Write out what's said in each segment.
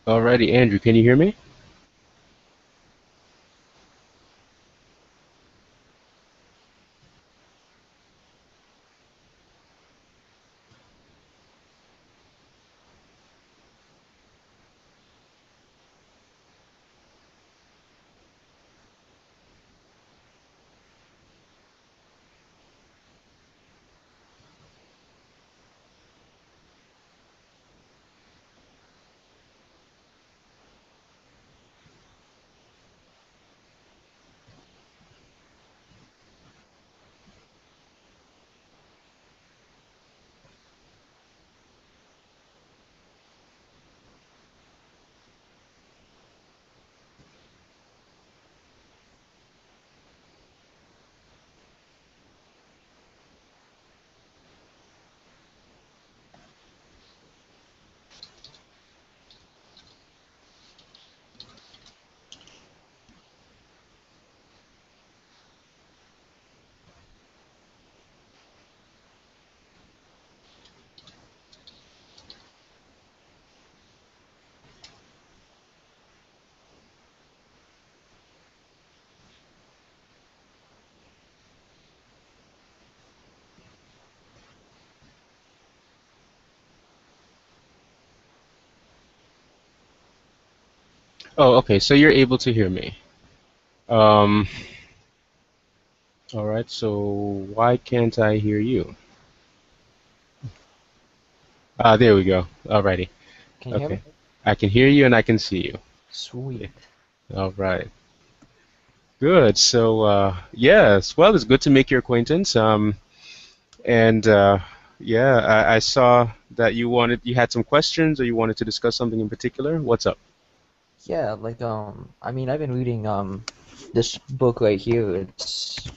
Alrighty, Andrew, can you hear me? Oh, okay, so you're able to hear me. Um, all right, so why can't I hear you? Ah, there we go. Alrighty. Can you hear Okay. me? I can hear you and I can see you. Yeah. Sweet. All right. Good. So, yes, well, it's good to make your acquaintance. And yeah, I saw that you had some questions or you wanted to discuss something in particular. What's up? Yeah, I mean, I've been reading this book right here. It's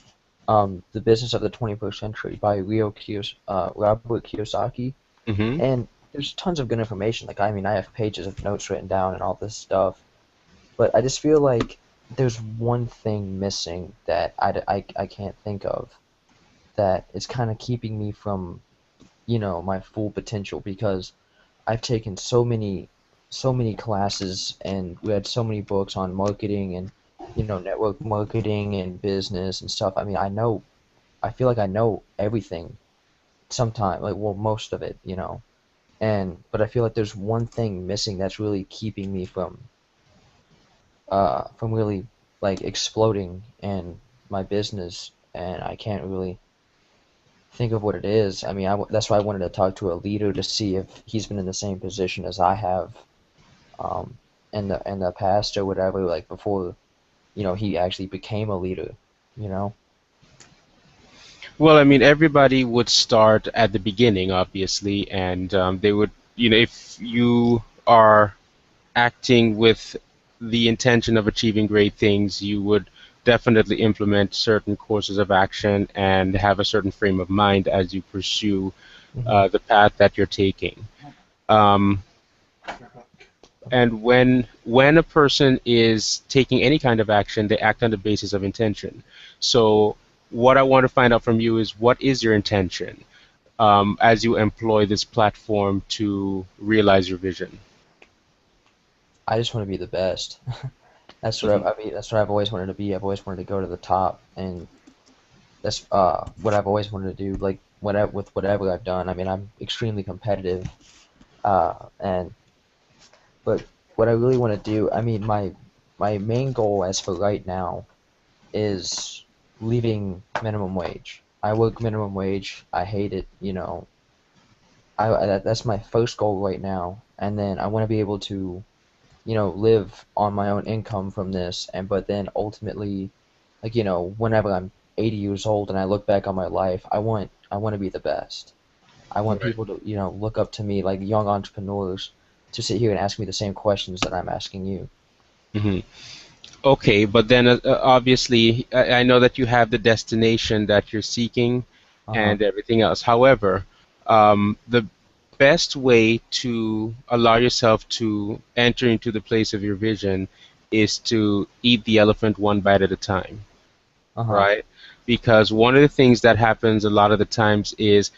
The Business of the 21st Century by Robert Kiyosaki, Mm-hmm. and there's tons of good information. Like, I mean, I have pages of notes written down and all this stuff, but I just feel like there's one thing missing that I can't think of that is kind of keeping me from, my full potential because I've taken so many classes and read so many books on marketing and network marketing and business and stuff. I mean, I feel like I know everything sometime, like well most of it. And but I feel like there's one thing missing that's really keeping me from really like exploding in my business, and I can't really think of what it is. I mean, that's why I wanted to talk to a leader to see if he's been in the same position as I have um, in the past or whatever, like before, he actually became a leader, you know? Well, I mean, everybody would start at the beginning, obviously, and they would, if you are acting with the intention of achieving great things, you would definitely implement certain courses of action and have a certain frame of mind as you pursue Hmm. the path that you're taking. Um, and when a person is taking any kind of action, they act on the basis of intention. So, what I want to find out from you is what is your intention as you employ this platform to realize your vision? I just want to be the best. That's what Mhm. I mean. That's what I've always wanted to be. I've always wanted to go to the top, and that's what I've always wanted to do. Like whatever with whatever I've done. I mean, I'm extremely competitive, and but what I really want to do. I mean, my main goal as for right now is leaving minimum wage. I work minimum wage. I hate it. That's my first goal right now, and then I want to be able to, live on my own income from this, and but then ultimately, like, whenever I'm 80 years old and I look back on my life, I want to be the best. I want Right. people to, look up to me like young entrepreneurs to sit here and ask me the same questions that I'm asking you. Mhm. Okay, but then obviously, I know that you have the destination that you're seeking Uh-huh. and everything else. However, the best way to allow yourself to enter into the place of your vision is to eat the elephant one bite at a time, Uh-huh. right? Because one of the things that happens a lot of the times is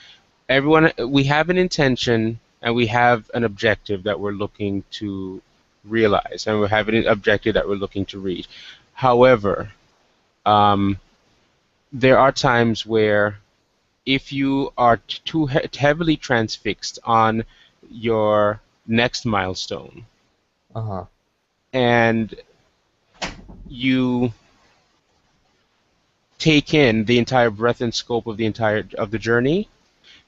we have an intention and we have an objective that we're looking to realize, and we have an objective that we're looking to reach. However, um, there are times where if you are too heavily transfixed on your next milestone Uh-huh. and you take in the entire breadth and scope of the journey,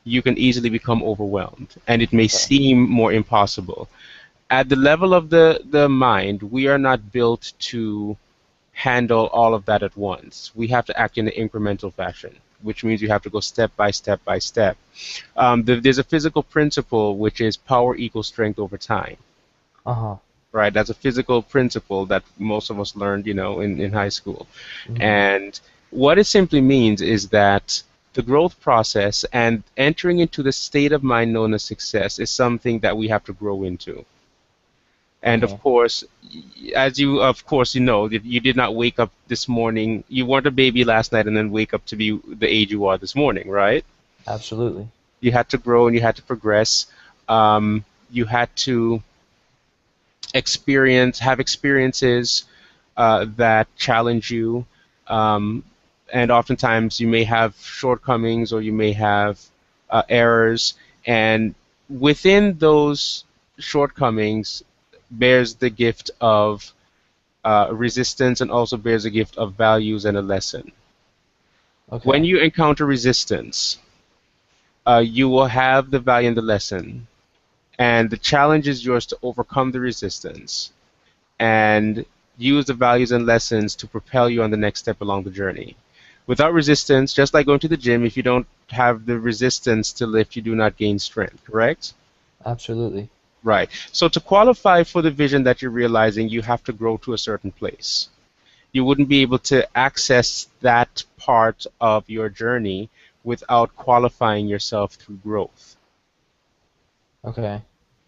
you can easily become overwhelmed, and it may Okay. seem more impossible. At the level of the mind, we are not built to handle all of that at once. We have to act in an incremental fashion, which means you have to go step by step by step. There's a physical principle which is power equals strength over time, Uh-huh. right? That's a physical principle that most of us learned, in high school. Mm-hmm. And what it simply means is that the growth process and entering into the state of mind known as success is something that we have to grow into. And of Okay. course, as you of course you know, that you did not wake up this morning. You weren't a baby last night and then wake up to be the age you are this morning, right? Absolutely. You had to grow and you had to progress. You had to have experiences that challenge you, um, and oftentimes you may have shortcomings or you may have errors, and within those shortcomings bears the gift of resistance and also bears a gift of values and a lesson. When Okay. you encounter resistance, you will have the value and the lesson, and the challenge is yours to overcome the resistance and use the values and lessons to propel you on the next step along the journey. Without resistance, just like going to the gym, if you don't have the resistance to lift, you do not gain strength, correct? Absolutely. Right. So to qualify for the vision that you're realizing, you have to grow to a certain place. You wouldn't be able to access that part of your journey without qualifying yourself through growth, Okay.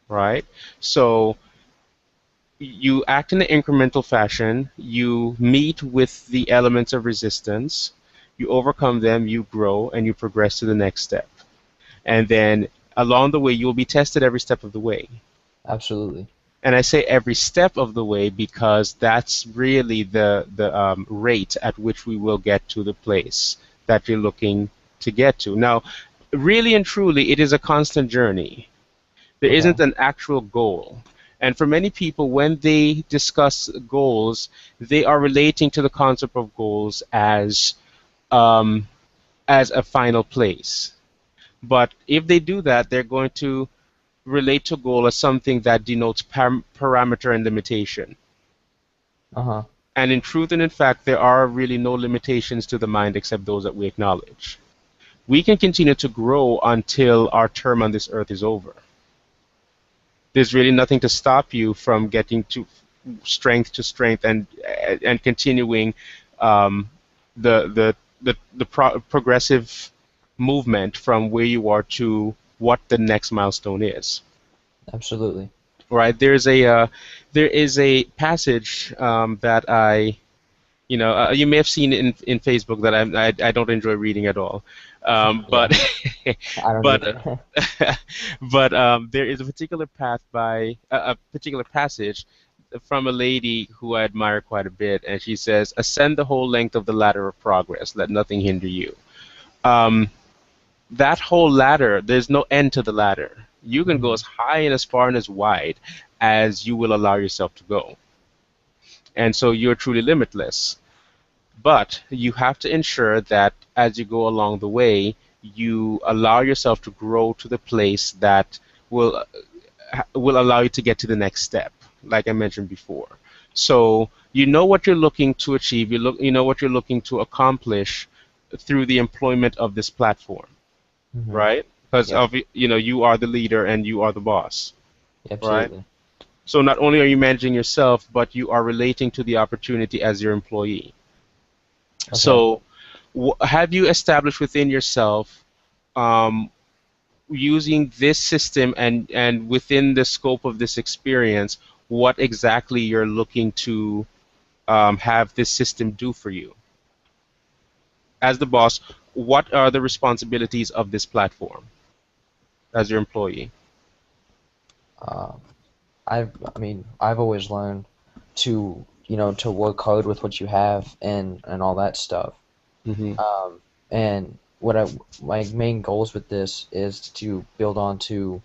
right? So you act in an incremental fashion, you meet with the elements of resistance, you overcome them, you grow, and you progress to the next step. And then along the way, you'll be tested every step of the way. Absolutely. And I say every step of the way because that's really the rate at which we will get to the place that you're looking to get to. Now, really and truly, it is a constant journey. There isn't Okay. an actual goal. And for many people, when they discuss goals, they are relating to the concept of goals um, as a final place. But if they do that, they're going to relate to goal as something that denotes parameter and limitation. Uh-huh. And in truth and in fact, there are really no limitations to the mind except those that we acknowledge. We can continue to grow until our term on this earth is over. There's really nothing to stop you from getting to strength and continuing um, the progressive movement from where you are to what the next milestone is. Absolutely. Right? There is a passage that you may have seen in Facebook that I don't enjoy reading at all, but Yeah. I don't but either. but there is a particular a particular passage from a lady who I admire quite a bit, and she says, "Ascend the whole length of the ladder of progress. Let nothing hinder you." Um, that whole ladder, there's no end to the ladder. You can go Hmm. as high and as far and as wide as you will allow yourself to go, and so you're truly limitless. But you have to ensure that as you go along the way, you allow yourself to grow to the place that will will allow you to get to the next step, like I mentioned before. So you know what you're looking to achieve. You know what you're looking to accomplish through the employment of this platform, Hmm. right? Because Yep. of you are the leader and you are the boss, right? Absolutely. So not only are you managing yourself, but you are relating to the opportunity as your employee. Okay. So have you established within yourself, um, using this system and within the scope of this experience, what exactly you're looking to have this system do for you as the boss? What are the responsibilities of this platform as your employee? I've always learned to, to work hard with what you have and all that stuff. Hmm. And my main goals with this is to build on to,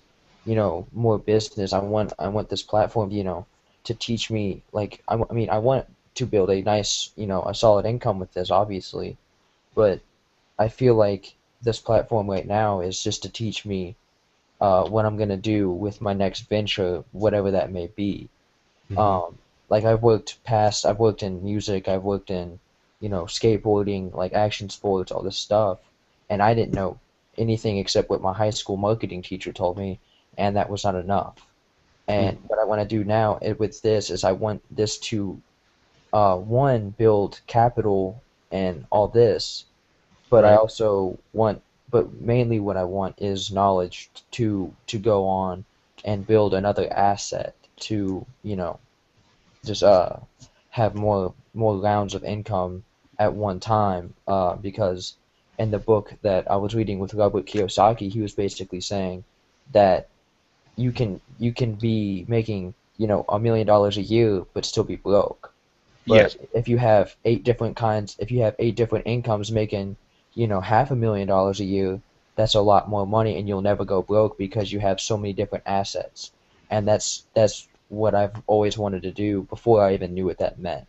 more business. I want this platform, to teach me, like, I want to build a nice, a solid income with this, obviously, but I feel like this platform right now is just to teach me what I'm gonna do with my next venture, whatever that may be. Hmm. Um, like I've worked in music, I've worked in, skateboarding, like action sports, all this stuff, and I didn't know anything except what my high school marketing teacher told me, and that was not enough. And Hmm. what I want to do now with this is I want this to, one, build capital and all this, but I Right. also want, but mainly what I want is knowledge to go on and build another asset to, just have more rounds of income at one time, because in the book that I was reading with Robert Kiyosaki, he was basically saying that you can be making, $1 million a year but still be broke. But Yes. if you have eight different incomes making, $500,000 a year, that's a lot more money, and you'll never go broke because you have so many different assets. And that's what I've always wanted to do before I even knew what that meant.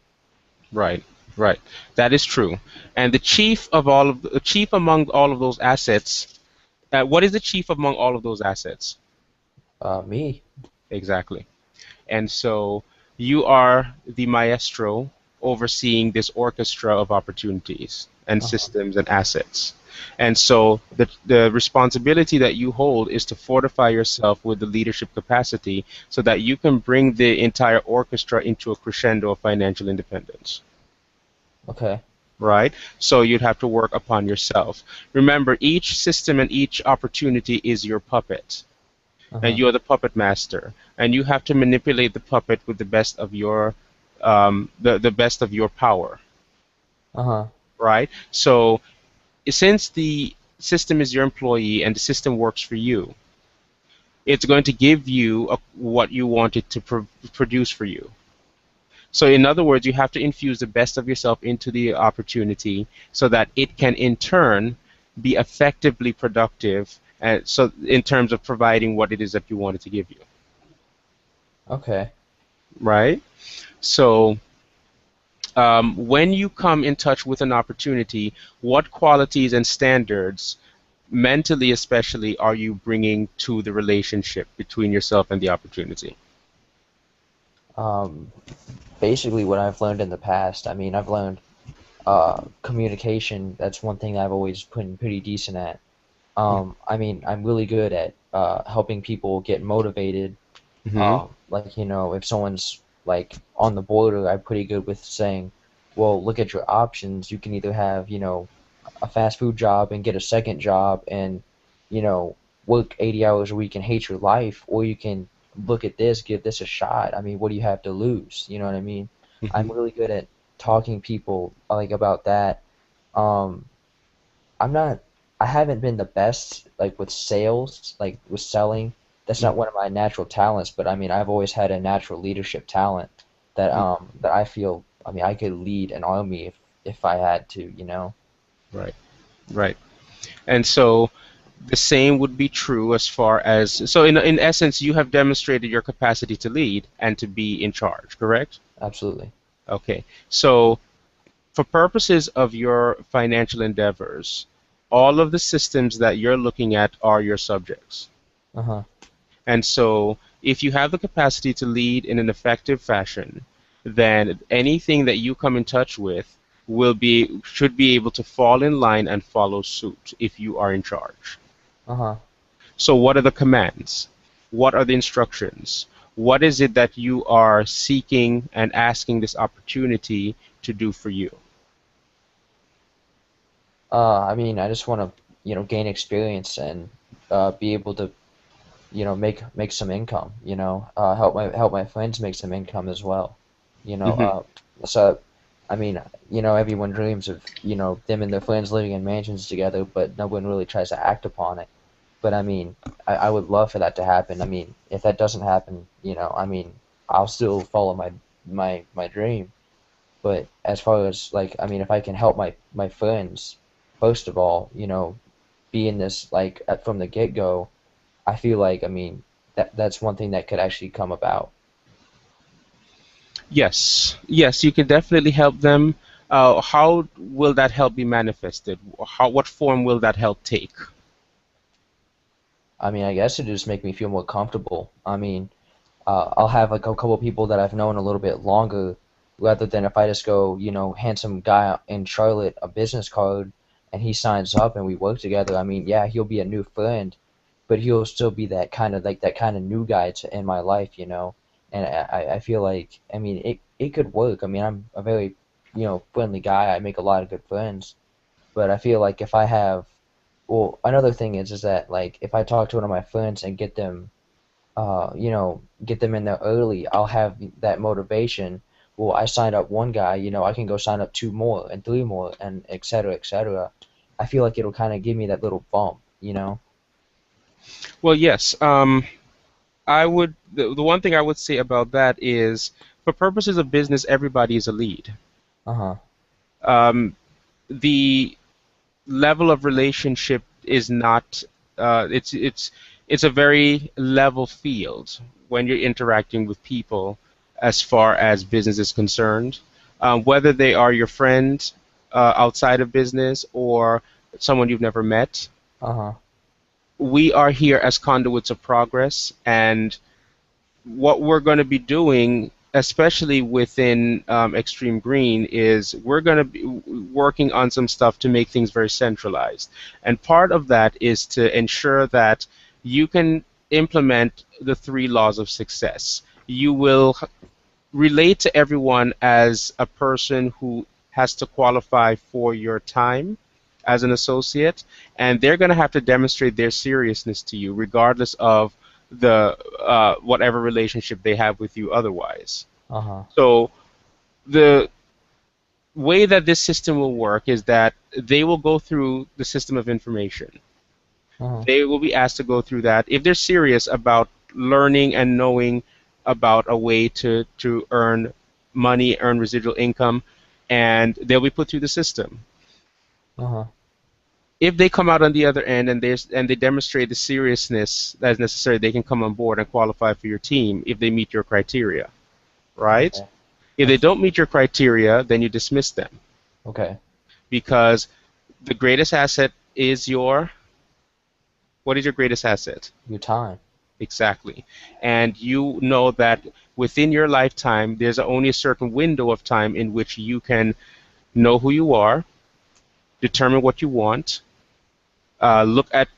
Right. Right. That is true. And the chief among all of those assets. What is the chief among all of those assets? Me. Exactly. And so you are the maestro overseeing this orchestra of opportunities and Uh-huh. systems and assets. And so the responsibility that you hold is to fortify yourself with the leadership capacity so that you can bring the entire orchestra into a crescendo of financial independence. Okay. Right? So you'd have to work upon yourself. Remember, each system and each opportunity is your puppet, and Uh-huh. you're the puppet master, and you have to manipulate the puppet with the best of your the best of your power, Uh-huh. right? So since the system is your employee and the system works for you, it's going to give you what you want it to produce for you. So in other words, you have to infuse the best of yourself into the opportunity so that it can in turn be effectively productive, and so in terms of providing what it is that you want it to give you, Okay. right? So when you come in touch with an opportunity, what qualities and standards, mentally especially, are you bringing to the relationship between yourself and the opportunity? Um, Basically what I've learned in the past, I've learned communication. That's one thing I've always been pretty decent at. I'm really good at helping people get motivated. Mm-hmm. Like, if someone's like on the border, I'm pretty good with saying, well, look at your options. You can either have, a fast food job and get a second job and, you know, work 80 hours a week and hate your life, or you can look at this, give this a shot. I mean, what do you have to lose? You know what I mean? Mm-hmm. I'm really good at talking people like about that. Um, I'm not, I haven't been the best like with sales, like with selling. That's not one of my natural talents, but I've always had a natural leadership talent that I feel, I could lead an army if I had to, you know. Right. Right. And so the same would be true as far as, so in essence, you have demonstrated your capacity to lead and to be in charge, correct? Absolutely. Okay. So for purposes of your financial endeavors, all of the systems that you're looking at are your subjects. Uh-huh. And so if you have the capacity to lead in an effective fashion, then anything that you come in touch with should be able to fall in line and follow suit if you are in charge. Uh-huh. So what are the commands? What are the instructions? What is it that you are seeking and asking this opportunity to do for you? I just want to, gain experience and be able to, make some income, help my friends make some income as well. You know, Hmm. so everyone dreams of, them and their friends living in mansions together, but no one really tries to act upon it. But I mean, I would love for that to happen. I mean, if that doesn't happen, I mean, I'll still follow my dream. But as far as like, I mean, if I can help my friends, first of all, be in this like from the get go, I feel like, I mean, that's one thing that could actually come about. Yes, yes, you can definitely help them. How will that help be manifested? What form will that help take? I mean, I guess it just make me feel more comfortable. I mean, I'll have like a couple of people that I've known a little bit longer, rather than if I just go, handsome guy in Charlotte a business card and he signs up and we work together. I mean, yeah, he'll be a new friend, but he'll still be that kind of like that kind of new guy in my life. And I feel like, I mean, it could work. I mean, I'm a very, friendly guy. I make a lot of good friends, but I feel like if I have, well, another thing is that like if I talk to one of my friends and get them in there early, I'll have that motivation. Well, I signed up one guy, I can go sign up two more and three more and et cetera, et cetera. I feel like it'll kind of give me that little bump. Well, yes. I would. The one thing I would say about that is, for purposes of business, everybody is a lead. Uh-huh. Um, the level of relationship is not. It's a very level field when you're interacting with people, as far as business is concerned. Whether they are your friend outside of business or someone you've never met, Uh-huh. we are here as conduits of progress, and what we're going to be doing, especially within Extreme Green, is we're going to be working on some stuff to make things very centralized. And part of that is to ensure that you can implement the three laws of success. You will relate to everyone as a person who has to qualify for your time as an associate, and they're going to have to demonstrate their seriousness to you, regardless of the whatever relationship they have with you otherwise. Uh-huh. So the way that this system will work is that they will go through the system of information. Uh-huh. They will be asked to go through that if they're serious about learning and knowing about a way to earn money, earn residual income, and they'll be put through the system. Uh-huh. If they come out on the other end and they demonstrate the seriousness that is necessary, they can come on board and qualify for your team if they meet your criteria, right? Okay. If I they see. don't meet your criteria, then you dismiss them, Okay. because the greatest asset is what is your greatest asset? Your time. Exactly. And you know that within your lifetime, there's only a certain window of time in which you can know who you are, determine what you want, look at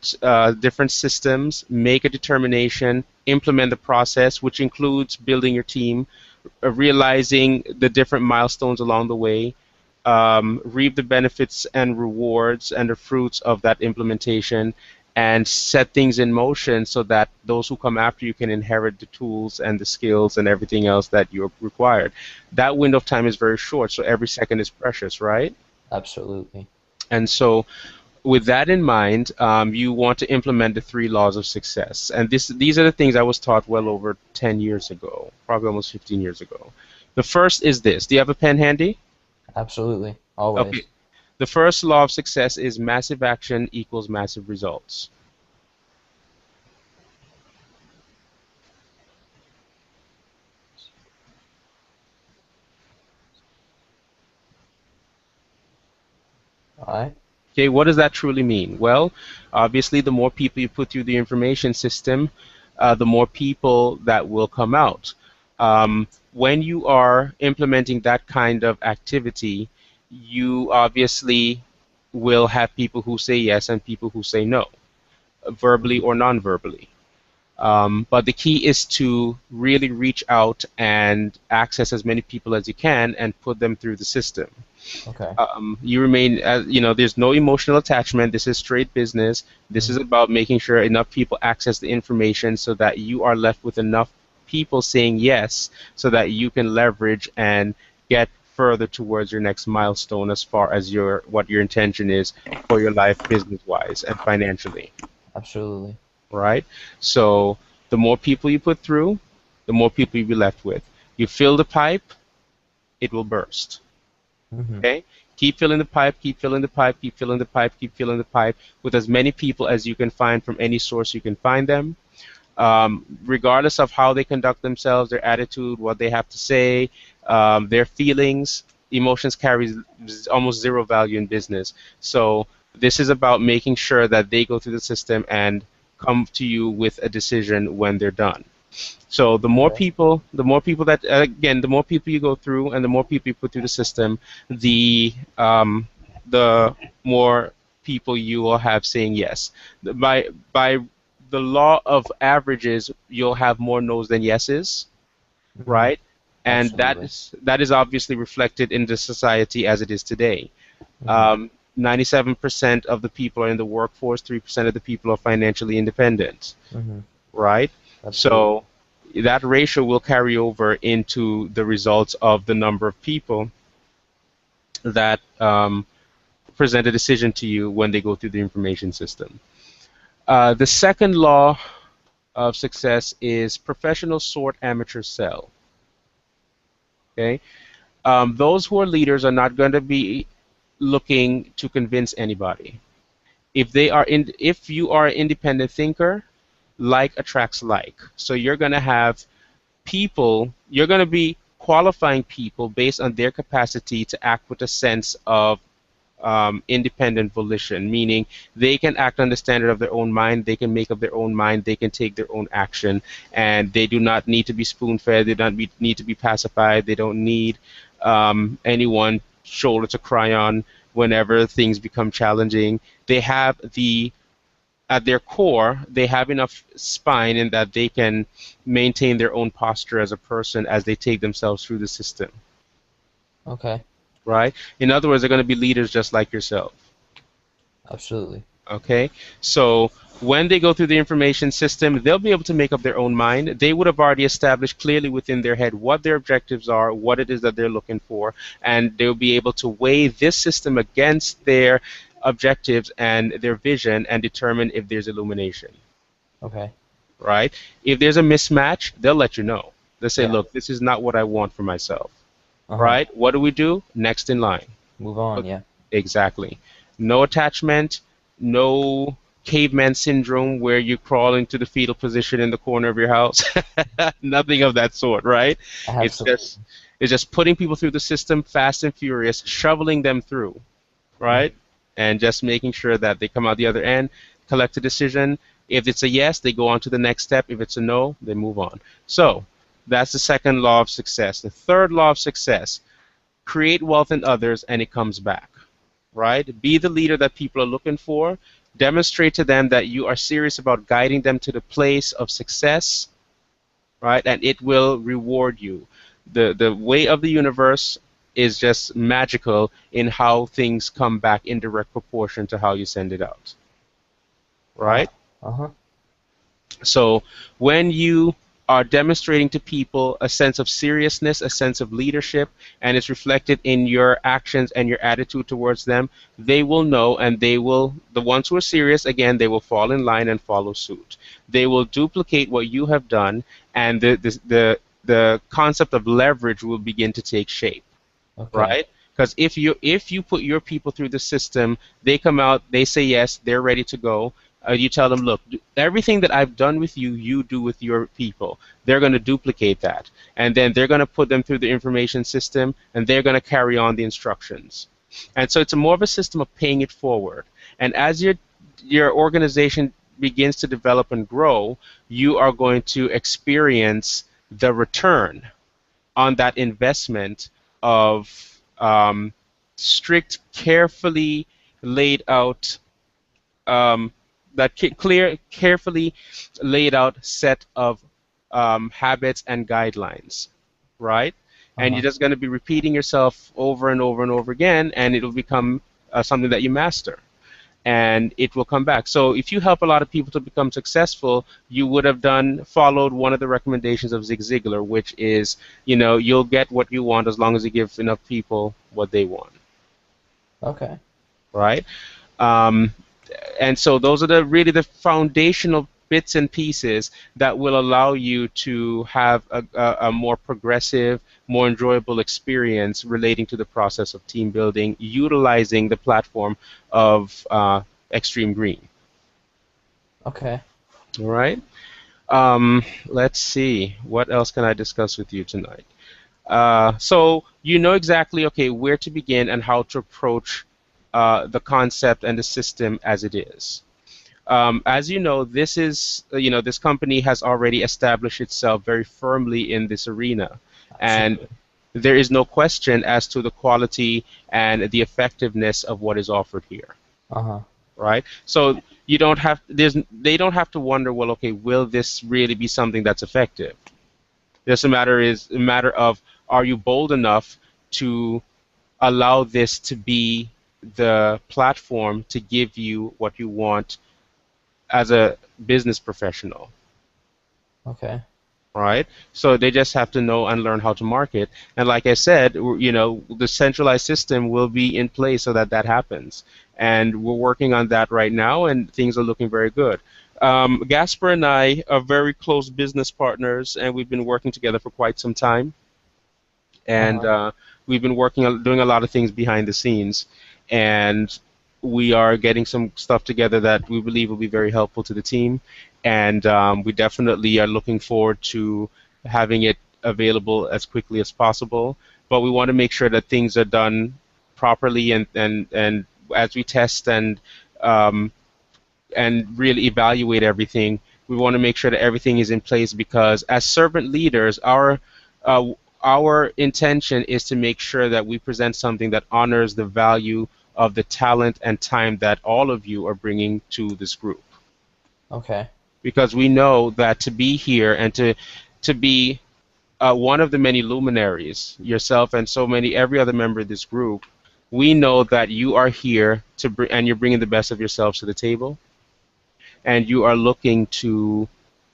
different systems, make a determination, implement the process, which includes building your team, realizing the different milestones along the way, reap the benefits and rewards and the fruits of that implementation, and set things in motion so that those who come after you can inherit the tools and the skills and everything else that you're required. That window of time is very short, so every second is precious, right? Absolutely. And so with that in mind, you want to implement the three laws of success. And these are the things I was taught well over 10 years ago, probably almost 15 years ago. The first is this. Do you have a pen handy? Absolutely. Okay. Always. The first law of success is massive action equals massive results. All right. Okay, what does that truly mean? Well, obviously, the more people you put through the information system, the more people that will come out. When you are implementing that kind of activity, you obviously will have people who say yes and people who say no, verbally Mhm. or non-verbally. But the key is to really reach out and access as many people as you can and put them through the system. Okay. You remain, there's no emotional attachment. This is straight business. This is Mhm. about making sure enough people access the information so that you are left with enough people saying yes so that you can leverage and get further towards your next milestone as far as what your intention is for your life business wise and financially. Absolutely. right? So the more people you put through, the more people you'll be left with. You fill the pipe, it will burst. Hmm. Okay? Keep filling the pipe, keep filling the pipe, keep filling the pipe, keep filling the pipe with as many people as you can find from any source you can find them. Regardless of how they conduct themselves, their attitude, what they have to say, their feelings, emotions carry almost zero value in business. So this is about making sure that they go through the system and come to you with a decision when they're done. So Okay. the more people that again, the more people you go through, and the more people you put through the system, the more people you will have saying yes. By the law of averages, you'll have more no's than yeses, Hmm. right? And Absolutely. that is obviously reflected in the society as it is today. Hmm. 97% of the people are in the workforce, 3% of the people are financially independent, Hmm. right? Absolutely. So that ratio will carry over into the results of the number of people that present a decision to you when they go through the information system. The second law of success is professional sort, amateur sell. Okay, those who are leaders are not going to be looking to convince anybody. If you are an independent thinker, like attracts like. So you're going to have people, you're going to be qualifying people based on their capacity to act with a sense of independent volition, meaning they can act on the standard of their own mind, they can make up their own mind, they can take their own action, and they do not need to be spoon fed, they don't need to be pacified, they don't need anyone shoulder to cry on whenever things become challenging. They have at their core, they have enough spine in that they can maintain their own posture as a person as they take themselves through the system, Okay. right? In other words, they're going to be leaders just like yourself. Absolutely. Okay, so when they go through the information system, they'll be able to make up their own mind. They would have already established clearly within their head what their objectives are, what it is that they're looking for, and they'll be able to weigh this system against their objectives and their vision and determine if there's illumination, Okay. right? If there's a mismatch, they'll let you know. They'll say, Yeah. look, this is not what I want for myself, Uh-huh. right? What do we do? Next in line. Move on, Look, yeah. exactly. No attachment, no caveman syndrome where you crawl into the fetal position in the corner of your house. Nothing of that sort, right? It's just Absolutely. it's just putting people through the system fast and furious, shoveling them through, Hmm. right? And just making sure that they come out the other end, collect a decision. If it's a yes, they go on to the next step. If it's a no, they move on. So that's the second law of success. The third law of success: create wealth in others and it comes back, right? Be the leader that people are looking for. Demonstrate to them that you are serious about guiding them to the place of success, right? And it will reward you. The way of the universe is just magical in how things come back in direct proportion to how you send it out, right? Wow. Uh-huh. So when you are demonstrating to people a sense of seriousness, a sense of leadership, and it's reflected in your actions and your attitude towards them, they will know, and the ones who are serious, again, they will fall in line and follow suit. They will duplicate what you have done, and the concept of leverage will begin to take shape, Okay. right? Because if you put your people through the system, they come out, they say yes, they're ready to go. You tell them, look, everything that I've done with you, you do with your people. They're going to duplicate that, and then they're going to put them through the information system, and they're going to carry on the instructions. And so it's a more of a system of paying it forward. And as your organization begins to develop and grow, you are going to experience the return on that investment of strict, carefully laid out, um, carefully laid out set of habits and guidelines, right? And you're Uh-huh. just going to be repeating yourself over and over and over again, and it'll become something that you master, and it will come back. So if you help a lot of people to become successful, you would have followed one of the recommendations of Zig Ziglar, which is, you'll get what you want as long as you give enough people what they want, Okay. right? Um, And so those are the really the foundational bits and pieces that will allow you to have a more progressive, more enjoyable experience relating to the process of team building, utilizing the platform of Extreme Green. Okay. All right. Let's see. What else can I discuss with you tonight? So you know exactly, okay, where to begin and how to approach the concept and the system as it is. As you know, this company has already established itself very firmly in this arena, and Absolutely. there is no question as to the quality and the effectiveness of what is offered here, Uh-huh. right? So you don't have there's they don't have to wonder, well, okay, will this really be something that's effective? Just a matter of, are you bold enough to allow this to be the platform to give you what you want as a business professional, Okay. right? So they just have to know and learn how to market. And like I said, the centralized system will be in place so that that happens. And we're working on that right now, and things are looking very good. Gasper and I are very close business partners, and we've been working together for quite some time. And Uh-huh. we've been doing a lot of things behind the scenes, and we are getting some stuff together that we believe will be very helpful to the team, and we definitely are looking forward to having it available as quickly as possible. But we want to make sure that things are done properly, and as we test um, and really evaluate everything, we want to make sure that everything is in place, because as servant leaders, uh, our intention is to make sure that we present something that honors the value of the talent and time that all of you are bringing to this group. Okay. Because we know that to be here and to be one of the many luminaries, yourself and so many every other member of this group, we know that you are here and you're bringing the best of yourselves to the table, and you are looking to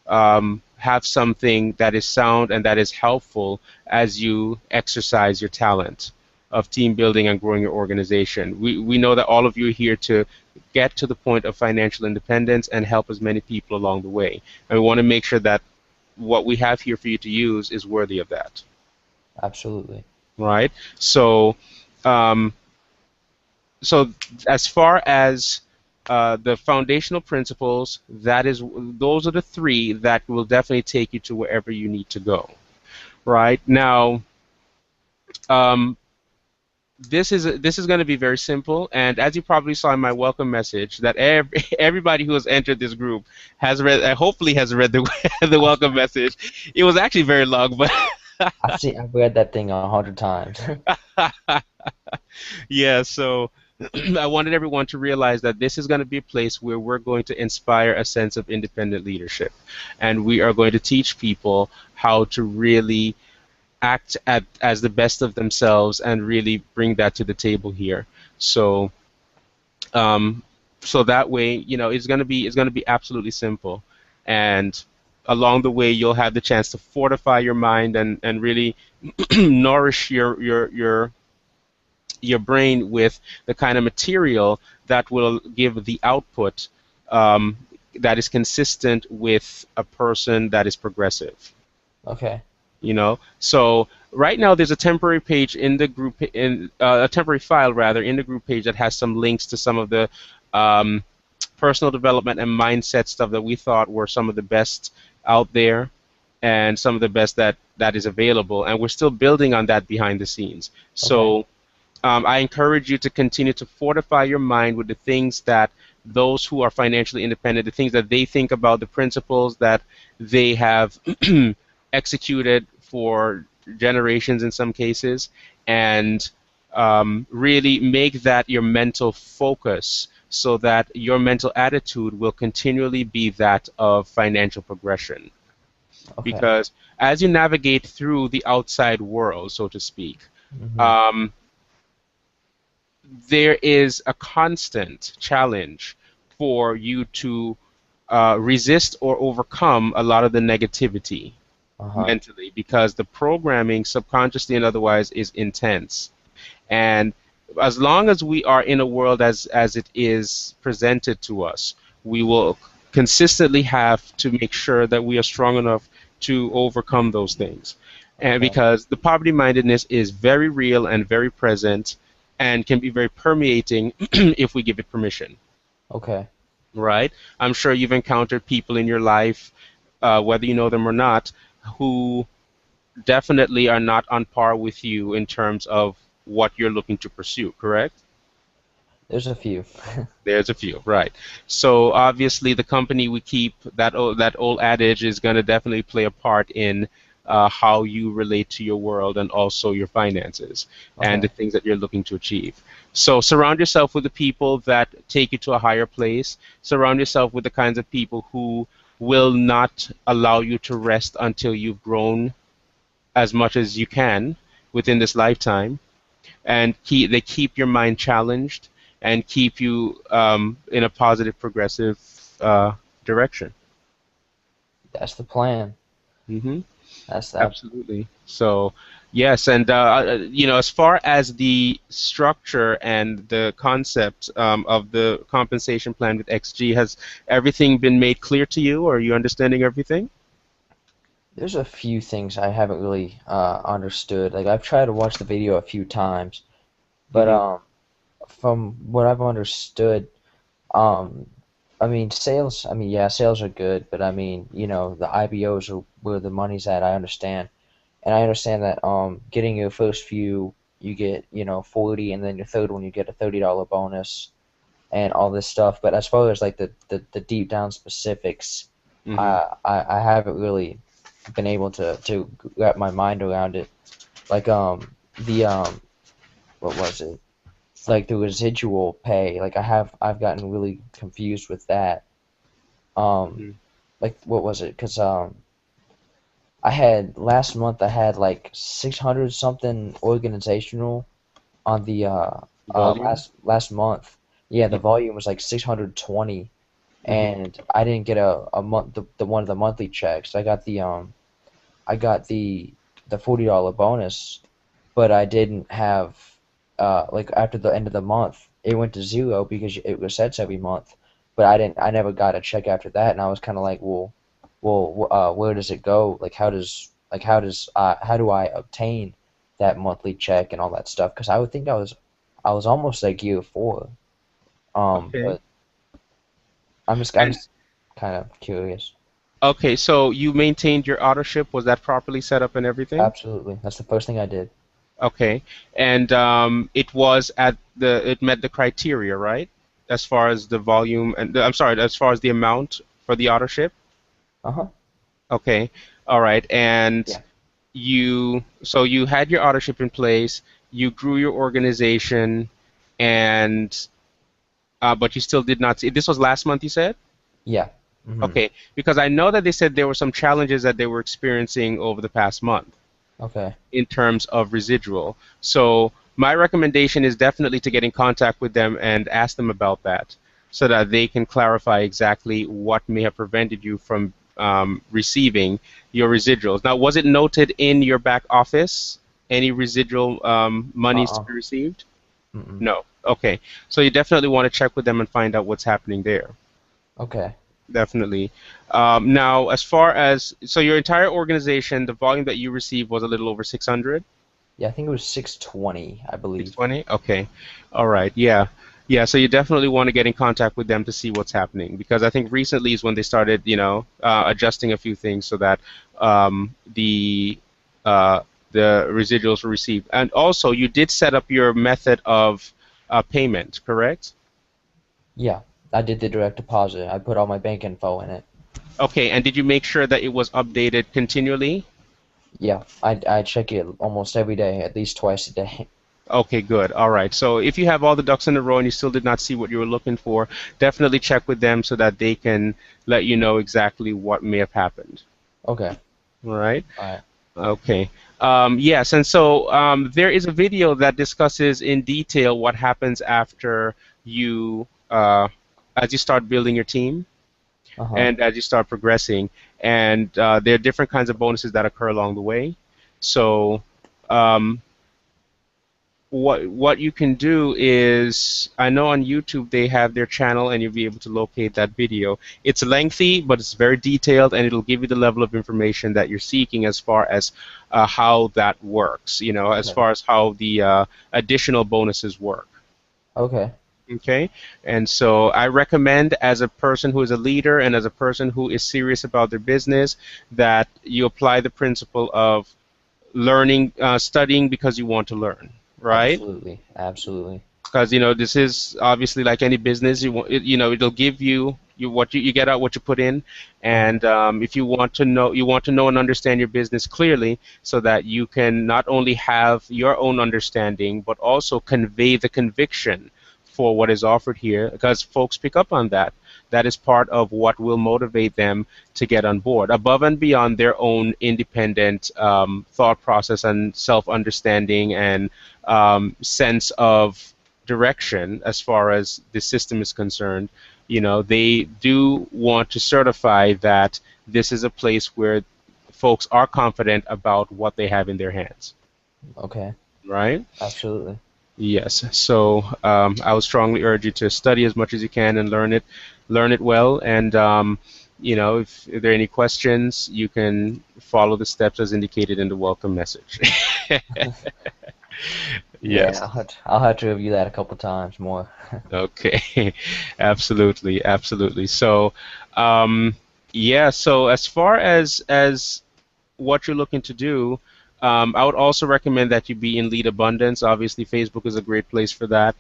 have something that is sound and that is helpful as you exercise your talent of team building and growing your organization. We know that all of you are here to get to the point of financial independence and help as many people along the way. And we want to make sure that what we have here for you to use is worthy of that, Absolutely. right? So, um, so as far as the foundational principles, those are the three that will definitely take you to wherever you need to go. Right now, um, this is going to be very simple, and as you probably saw in my welcome message, that everybody who has entered this group has read, hopefully has read the the I've, welcome message. It was actually very long, but I've read that thing 100 times. yeah. So I wanted everyone to realize that this is going to be a place where we're going to inspire a sense of independent leadership. And we are going to teach people how to really as the best of themselves and really bring that to the table here. So, um, so that way, it's going to be absolutely simple. And along the way, you'll have the chance to fortify your mind and really nourish your brain with the kind of material that will give the output um, that is consistent with a person that is progressive. Okay. So right now there's a temporary page in the group, in a temporary file rather, in the group page that has some links to some of the um, personal development and mindset stuff that we thought were some of the best out there, and some of the best that is available, and we're still building on that behind the scenes. Okay. So I encourage you to continue to fortify your mind with the things that those who are financially independent, the things that they think about, the principles that they have executed for generations in some cases, and really make that your mental focus, so that your mental attitude will continually be that of financial progression. Okay. Because as you navigate through the outside world, so to speak, Hmm. um, there is a constant challenge for you to resist or overcome a lot of the negativity Uh-huh. mentally, because the programming, subconsciously and otherwise, is intense. And as long as we are in a world as it is presented to us, we will consistently have to make sure that we are strong enough to overcome those things. And Okay. because the poverty mindedness is very real and very present and can be very permeating if we give it permission, Okay. right? I'm sure you've encountered people in your life, whether you know them or not, who definitely are not on par with you in terms of what you're looking to pursue, correct? There's a few. There's a few, right? So obviously, the company we keep, that old adage is going to definitely play a part in how you relate to your world and also your finances and the Okay. things that you're looking to achieve. So surround yourself with the people that take you to a higher place. Surround yourself with the kinds of people who will not allow you to rest until you've grown as much as you can within this lifetime, and they keep your mind challenged and keep you in a positive, progressive direction. That's the plan. hmm That's that. Absolutely. So, yes, and as far as the structure and the concept of the compensation plan with XG, has everything been made clear to you? Or are you understanding everything? There's a few things I haven't really understood. Like I've tried to watch the video a few times, but hmm from what I've understood, um, I mean sales. I mean, yeah, sales are good, but I mean, the IBOs are where the money's at. I understand, and I understand that getting your first few, you get 40, and then your third one you get a $30 bonus and all this stuff. But as far as like the deep down specifics, hmm I haven't really been able to wrap my mind around it. Like the what was it? Like the residual pay. Like I've gotten really confused with that. Um hmm like what was it? Cause I had last month I had like 600 something organizational on the Volume? last month. Yeah, the Yeah. volume was like 620, hmm and I didn't get a month the one of the monthly checks. I got the $40 bonus, but I didn't have like after the end of the month it went to zero because it resets every month. But I never got a check after that, and I was kind of like, where does it go? Like how do I obtain that monthly check and all that stuff? Because I would think I was almost like year four. Okay. But I'm And just kind of curious. okay, so you maintained your auto ship. Was that properly set up and everything? Absolutely, that's the first thing I did. Okay. And it met the criteria, right? As far as the volume and I'm sorry, as far as the amount for the auto ship. Uh-huh. Okay. All right. And Yeah. so you had your auto ship in place, you grew your organization, and but you still did not see, this was last month, you said? Yeah. Mm-hmm. Okay. Because I know that they said there were some challenges that they were experiencing over the past month Okay. in terms of residual. So my recommendation is definitely to get in contact with them and ask them about that so that they can clarify exactly what may have prevented you from receiving your residuals. Now, was it noted in your back office any residual monies to Uh-uh. be received? Mm-mm. No. Okay. So you definitely want to check with them and find out what's happening there. Okay. Definitely. Now, as far as so your entire organization, the volume that you received was a little over 600. Yeah, I think it was 620, I believe. 620? Okay. All right. Yeah. Yeah. So you definitely want to get in contact with them to see what's happening because I think recently is when they started, adjusting a few things so that um, the uh, the residuals were received. And also, you did set up your method of payment, correct? Yeah, I did the direct deposit. I put all my bank info in it. Okay. And did you make sure that it was updated continually? Yeah, I check it almost every day, at least twice a day. Okay, good. All right. So if you have all the ducks in a row and you still did not see what you were looking for, definitely check with them so that they can let you know exactly what may have happened. Okay. All right. All right. Okay. Yes, and so there is a video that discusses in detail what happens after you, as you start building your team Uh-huh. and as you start progressing, and there are different kinds of bonuses that occur along the way. So. Um, what you can do is, I know on YouTube they have their channel and you'll be able to locate that video. It's lengthy, but it's very detailed, and it'll give you the level of information that you're seeking as far as how that works, as Okay. far as how the additional bonuses work. Okay. Okay. And so I recommend, as a person who is a leader and as a person who is serious about their business, that you apply the principle of learning, studying because you want to learn, right? Absolutely. Absolutely. Because this is obviously like any business. It'll give you what you get out what you put in, Uh-huh. and if you want to know and understand your business clearly, so that you can not only have your own understanding but also convey the conviction for what is offered here, because folks pick up on that. That is part of what will motivate them to get on board, above and beyond their own independent thought process and self understanding and sense of direction as far as the system is concerned. They do want to certify that this is a place where folks are confident about what they have in their hands, Okay. right? Absolutely. Yes. So I would strongly urge you to study as much as you can and learn it well. And if there are any questions, you can follow the steps as indicated in the welcome message. Yeah, Yes. I'll have to review that a couple times more. Okay, absolutely, absolutely. So, um, yeah. So as far as what you're looking to do, I would also recommend that you be in lead abundance. Obviously, Facebook is a great place for that.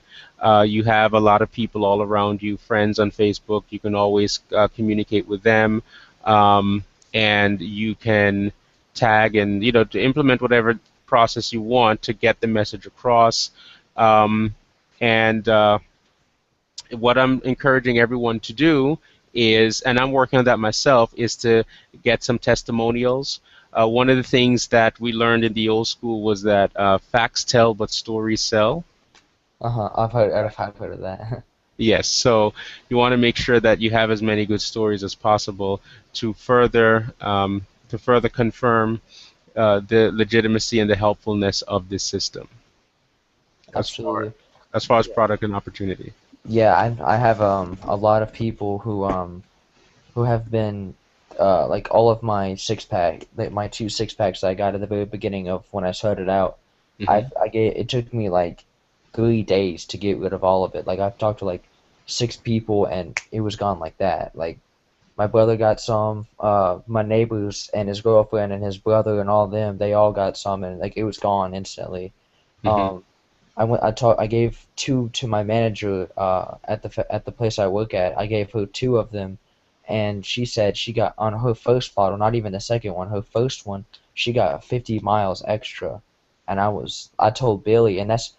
You have a lot of people all around you, friends on Facebook. You can always communicate with them, um, and you can tag and to implement whatever process you want to get the message across. Um, and what I'm encouraging everyone to do is, and I'm working on that myself, is to get some testimonials. One of the things that we learned in the old school was that facts tell, but stories sell. Uh-huh. I've heard of that. Yes, so you want to make sure that you have as many good stories as possible to further confirm the legitimacy and the helpfulness of this system as far Absolutely. as far as Yeah. product and opportunity. Yeah, I have a lot of people who have been like all of my six pack, like my two six packs that I got at the very beginning of when I started out. Hmm. I gave it took me like 3 days to get rid of all of it. Like I've talked to like six people and it was gone like that. Like my brother got some, my neighbors and his girlfriend and his brother and all of them, they all got some and like it was gone instantly. Hmm. Um, I gave two to my manager at the place I work at. I gave her two of them, and she said she got on her first bottle, not even the second one, her first one, she got 50 miles extra. And I told Billy, and that's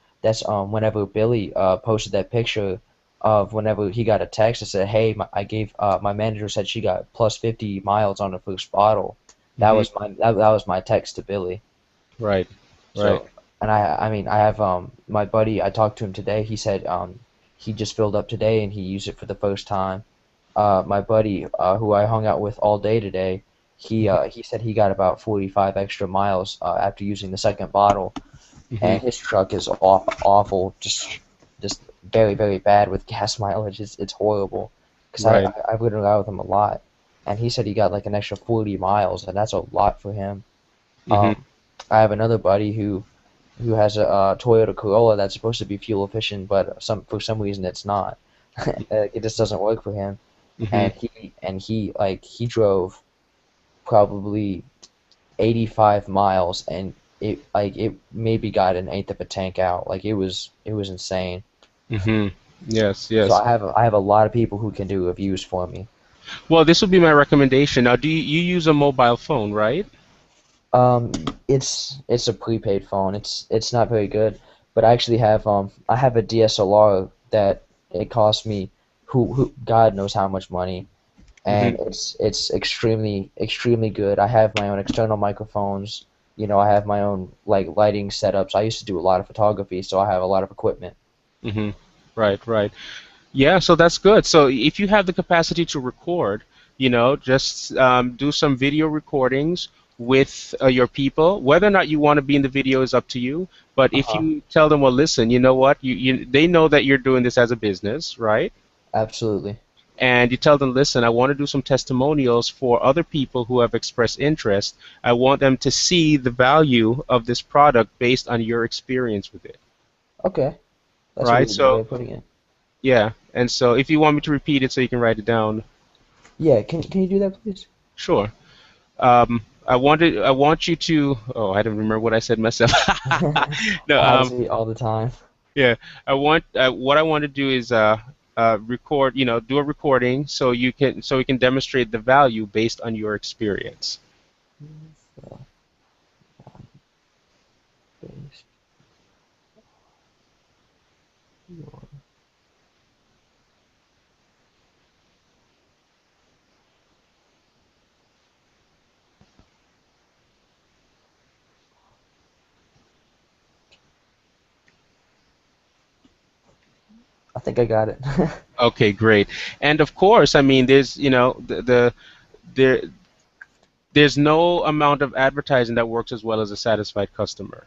whenever Billy posted that picture of whenever he got a text that said, "Hey, I gave my manager said she got plus 50 miles on the first bottle." Hmm. That was my text to Billy. Right. Right. So, and I mean, I have my buddy. I talked to him today. He said he just filled up today and he used it for the first time. My buddy, who I hung out with all day today, he said he got about 45 extra miles after using the second bottle, Hmm. and his truck is awful, just very bad with gas mileage. It's horrible because Right. I've ridden around with him a lot, and he said he got like an extra 40 miles, and that's a lot for him. Hmm. Um, I have another buddy who has a Toyota Corolla that's supposed to be fuel efficient, but for some reason it's not. It just doesn't work for him. Hmm. And he drove probably 85 miles, and it maybe got an eighth of a tank out. Like it was insane. Hmm. Yes. So Yes. I have a lot of people who can do reviews for me. Well, this would be my recommendation. Now, do you use a mobile phone, right? Um, it's a prepaid phone. It's not very good, but I have a DSLR that it cost me who God knows how much money, Hmm. and it's extremely good. I have my own external microphones. I have my own like lighting setups. I used to do a lot of photography, so I have a lot of equipment. Hmm. Right. Right. Yeah, so that's good. So if you have the capacity to record, just do some video recordings with your people. Whether or not you want to be in the video is up to you. But if Uh-huh. you tell them, well, listen, you know what, they know that you're doing this as a business, right? Absolutely. And you tell them, listen, I want to do some testimonials for other people who have expressed interest. I want them to see the value of this product based on your experience with it, Okay. That's a right? really good way So, of putting it. yeah. And so if you want me to repeat it so you can write it down, Yeah, can you do that, please? sure. I want you to, oh, I don't remember what I said myself. No, I have to all the time. yeah, what I want to do is record, do a recording so we can demonstrate the value based on your experience. So, based your- I think I got it. Okay, great. And of course, I mean, there there's no amount of advertising that works as well as a satisfied customer.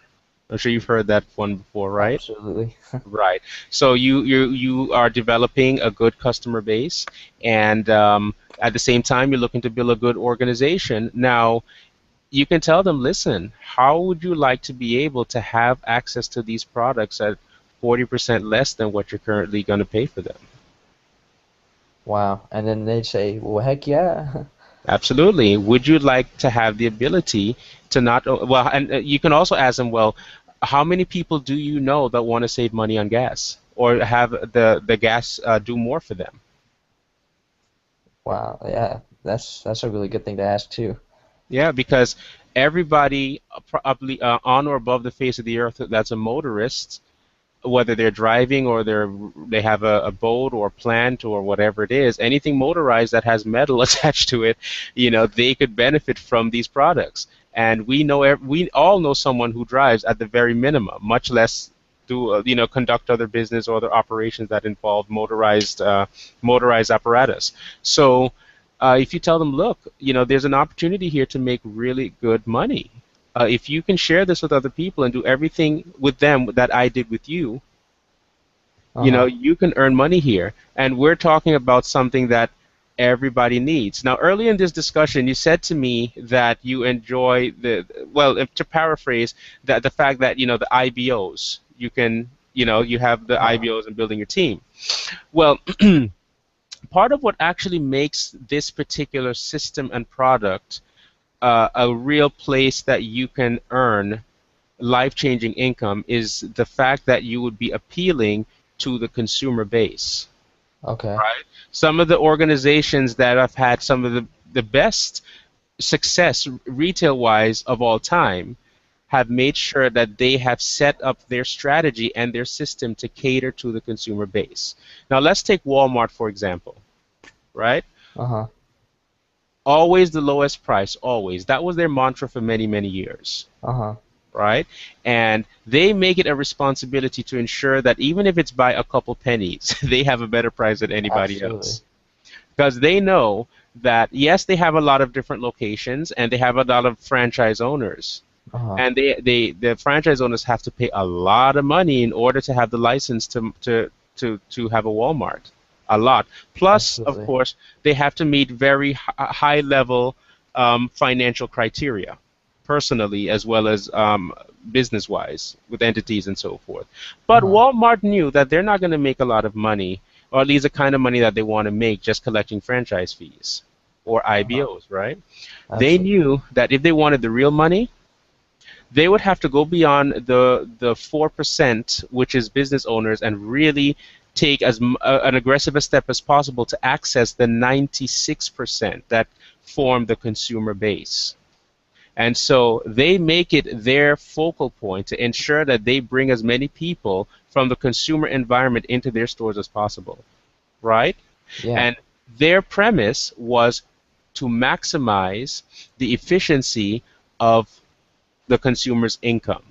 I'm sure you've heard that one before, right? Absolutely. Right. So you are developing a good customer base, and at the same time, you're looking to build a good organization. Now, you can tell them, listen, how would you like to be able to have access to these products at 40% less than what you're currently going to pay for them? Wow. And then they'd say, well, heck yeah. Absolutely. Would you like to have the ability to not, well, and you can also ask them, well, how many people do you know that want to save money on gas or have the gas do more for them? Wow. Yeah. That's a really good thing to ask too. Yeah, because everybody probably on or above the face of the earth that's a motorist, whether they're driving or they have a boat or plant or whatever it is, anything motorized that has metal attached to it, they could benefit from these products. And we all know someone who drives at the very minimum, much less do conduct other business or other operations that involve motorized apparatus. So if you tell them, look, there's an opportunity here to make really good money. If you can share this with other people and do everything with them that I did with you, Uh-huh. you can earn money here. And we're talking about something that everybody needs. Now, early in this discussion, you said to me that you enjoy well, to paraphrase, that the fact that, the IBOs, you have the Uh-huh. IBOs and building your team. Well, part of what actually makes this particular system and product a real place that you can earn life-changing income is the fact that you would be appealing to the consumer base, Okay. right? Some of the organizations that have had some of the best success retail-wise of all time have made sure that they have set up their strategy and their system to cater to the consumer base. Now, let's take Walmart, for example, right? Uh-huh. Always the lowest price, always. That was their mantra for many, many years, Uh-huh. right? And they make it a responsibility to ensure that even if it's by a couple pennies, they have a better price than anybody Absolutely. else. Because they know that, yes, they have a lot of different locations and they have a lot of franchise owners. Uh-huh. And the franchise owners have to pay a lot of money in order to have the license to have a Walmart. A lot. Plus, of Absolutely. course, they have to meet very high level financial criteria, personally as well as business wise with entities and so forth. But Uh-huh. Walmart knew that they're not going to make a lot of money, or at least the kind of money that they want to make just collecting franchise fees or Uh-huh. IBOs, right? They Absolutely. knew that if they wanted the real money, they would have to go beyond the 4%, which is business owners, and really take an aggressive a step as possible to access the 96% that form the consumer base. And so they make it their focal point to ensure that they bring as many people from the consumer environment into their stores as possible, right? Yeah. And their premise was to maximize the efficiency of the consumer's income.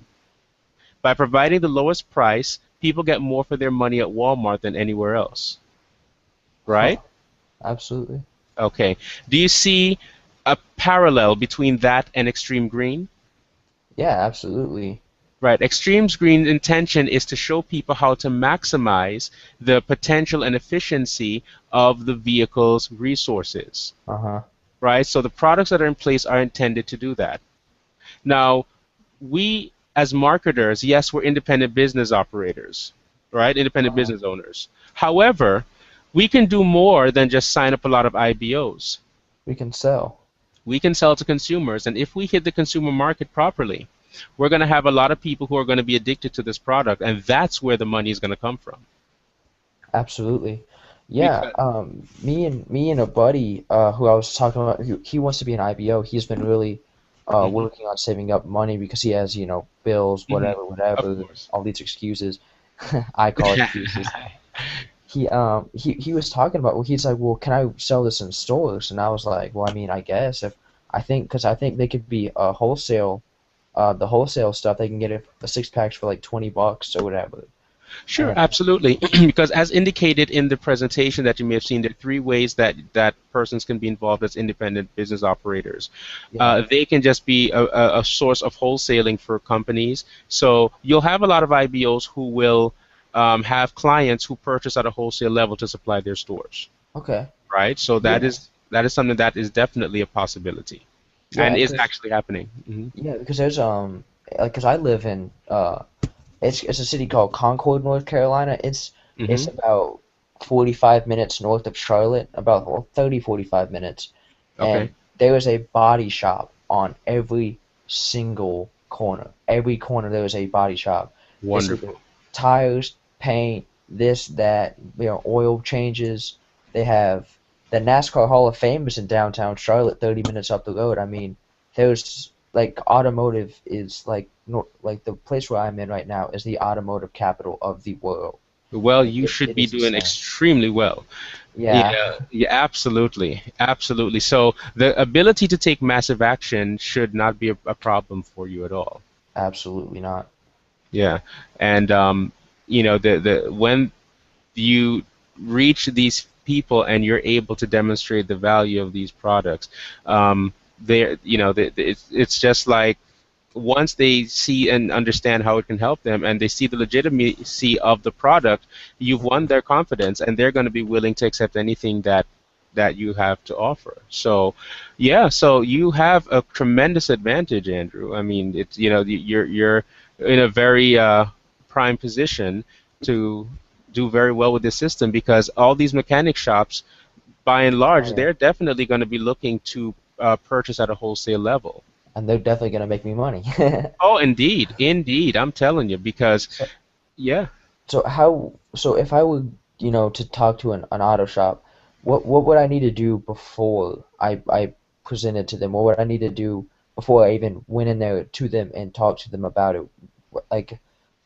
By providing the lowest price, people get more for their money at Walmart than anywhere else, right? Huh. Absolutely. Okay. Do you see? a parallel between that and extreme green? Yeah, absolutely. Right. Extreme green intention is to show people how to maximize the potential and efficiency of the vehicle's resources. Uh-huh. Right. So the products that are in place are intended to do that. Now, we as marketers, yes, we're independent business operators, right? Independent Uh-huh. business owners. However, we can do more than just sign up a lot of IBOs. We can sell. We can sell to consumers, and if we hit the consumer market properly, we're going to have a lot of people who are going to be addicted to this product, and that's where the money is going to come from. Absolutely. Yeah, Because me and a buddy who I was talking about, he wants to be an IBO. He's been really hmm working on saving up money because he has, bills, hmm whatever, of whatever, course. all these excuses. I call excuses. He was talking about, well, he's like, well, can I sell this in stores? And I was like, well, I mean, I guess if because I think they could be the wholesale stuff, they can get it a six packs for like $20 or whatever. Sure, And absolutely. Because as indicated in the presentation that you may have seen, there are three ways that persons can be involved as independent business operators. yeah, They can just be a source of wholesaling for companies. So you'll have a lot of IBOs who will have clients who purchase at a wholesale level to supply their stores, okay, right? So that yeah, is something that is definitely a possibility and yeah, is because actually happening. Hmm yeah, because there's like, because I live in it's a city called Concord, North Carolina. It's hmm about 45 minutes north of Charlotte, about, well, 30, 45 minutes. Okay. And there is a body shop on every single corner. Every corner there is a body shop. It's either Wonderful. tires, paint, this, that, oil changes. They have the NASCAR Hall of Fame is in downtown Charlotte, 30 minutes up the road. I mean, there's like automotive is like like the place where I'm in right now is the automotive capital of the world. Well, Like you should it be is doing insane. extremely well. Yeah, Yeah, yeah, absolutely, absolutely. So the ability to take massive action should not be a problem for you at all. absolutely not. Yeah, and the when you reach these people and you're able to demonstrate the value of these products, they're it's just like once they see and understand how it can help them and they see the legitimacy of the product, you've won their confidence and they're going to be willing to accept anything that you have to offer. So, yeah, so you have a tremendous advantage, Andrew. I mean, it's you're in a very prime position to do very well with this system because all these mechanic shops, by and Oh large, yeah, they're definitely going to be looking to purchase at a wholesale level. and they're definitely gonna make me money. Oh, indeed, indeed. I'm telling you because So, yeah. so if I were, to talk to an auto shop, what would I need to do before I presented to them? What would I need to do before I even went in there to them and talked to them about it? Like,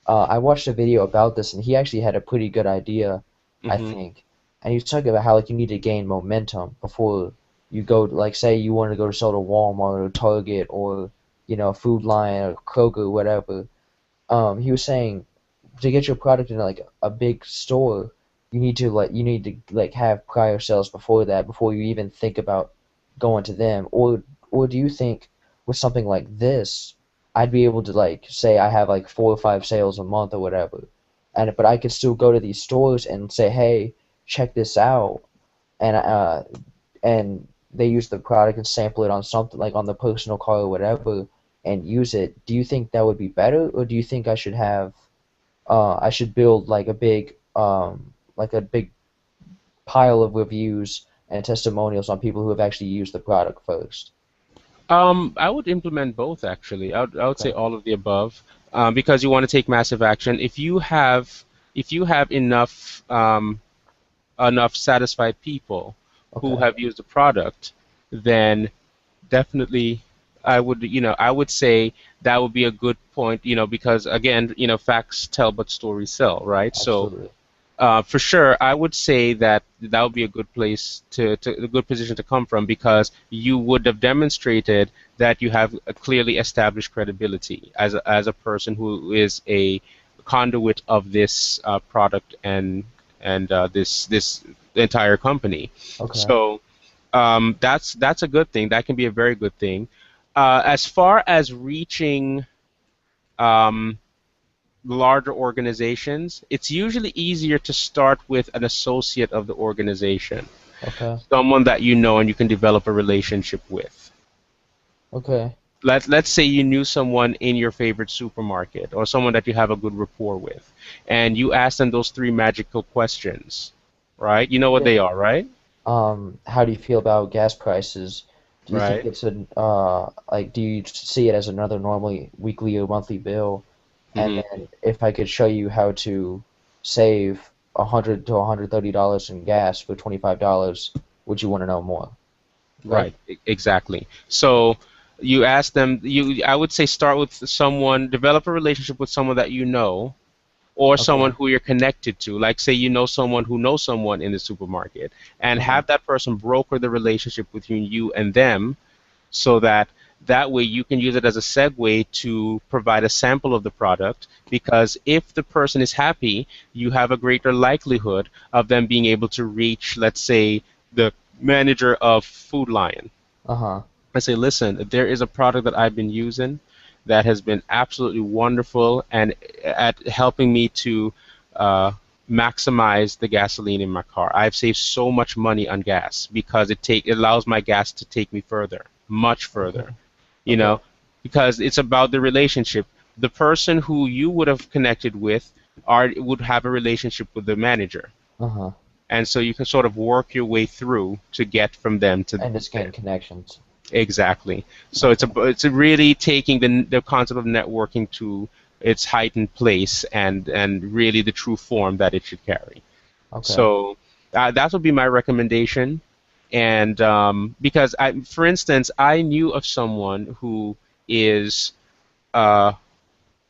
I watched a video about this, and he actually had a pretty good idea, I hmm think. And he was talking about how, like, you need to gain momentum before you go, like, say you want to go to sell to Walmart or Target or, Food Lion or Kroger, whatever. He was saying to get your product in like a big store, you need to have prior sales before that, before you even think about going to them. Or do you think with something like this, I'd be able to, like, say I have like 4 or 5 sales a month or whatever, but I could still go to these stores and say, hey, check this out, and they use the product and sample it on something like on the personal car or whatever and use it. Do you think that would be better, or do you think I should build like a big pile of reviews and testimonials on people who have actually used the product first? I would implement both actually. I would say Okay. all of the above because you want to take massive action. If you have enough satisfied people who Okay. have used the product, then definitely I would say that would be a good point, because again, facts tell but stories sell, right? So Absolutely. for sure, I would say that that would be a good place a good position to come from because you would have demonstrated that you have a clearly established credibility as a person who is a conduit of this product and this entire company. Okay. So That's a good thing. That can be a very good thing. As far as reaching um, larger organizations, it's usually easier to start with an associate of the organization, Okay. someone that you know and you can develop a relationship with. Okay. Let's say you knew someone in your favorite supermarket or someone that you have a good rapport with, and you ask them those three magical questions, right? You know what Yeah. they are, right? How do you feel about gas prices? Do you think Right. it's like, do you see it as another normally weekly or monthly bill? And Hmm. then if I could show you how to save $100 to $130 in gas for $25, would you want to know more? Right? Right, exactly. So you ask them, I would say start with someone, develop a relationship with someone that you know, or someone Okay. who you're connected to. Like, say you know someone who knows someone in the supermarket, and Uh-huh. have that person broker the relationship between you and them, so that that way you can use it as a segue to provide a sample of the product. Because if the person is happy, you have a greater likelihood of them being able to reach, let's say, the manager of Food Lion. Uh-huh. I say, listen, there is a product that I've been using that has been absolutely wonderful and at helping me to uh, maximize the gasoline in my car. I've saved so much money on gas because it allows my gas to take me further, much Okay. further, you Okay. know, because it's about the relationship. The person who you would have connected with would have a relationship with the manager. Uh-huh. And so you can sort of work your way through to get from them to And just there. gain connections. Exactly. So Okay. it's a really taking the concept of networking to its heightened place and really the true form that it should carry. Okay. So that would be my recommendation. And because for instance, I knew of someone who is uh,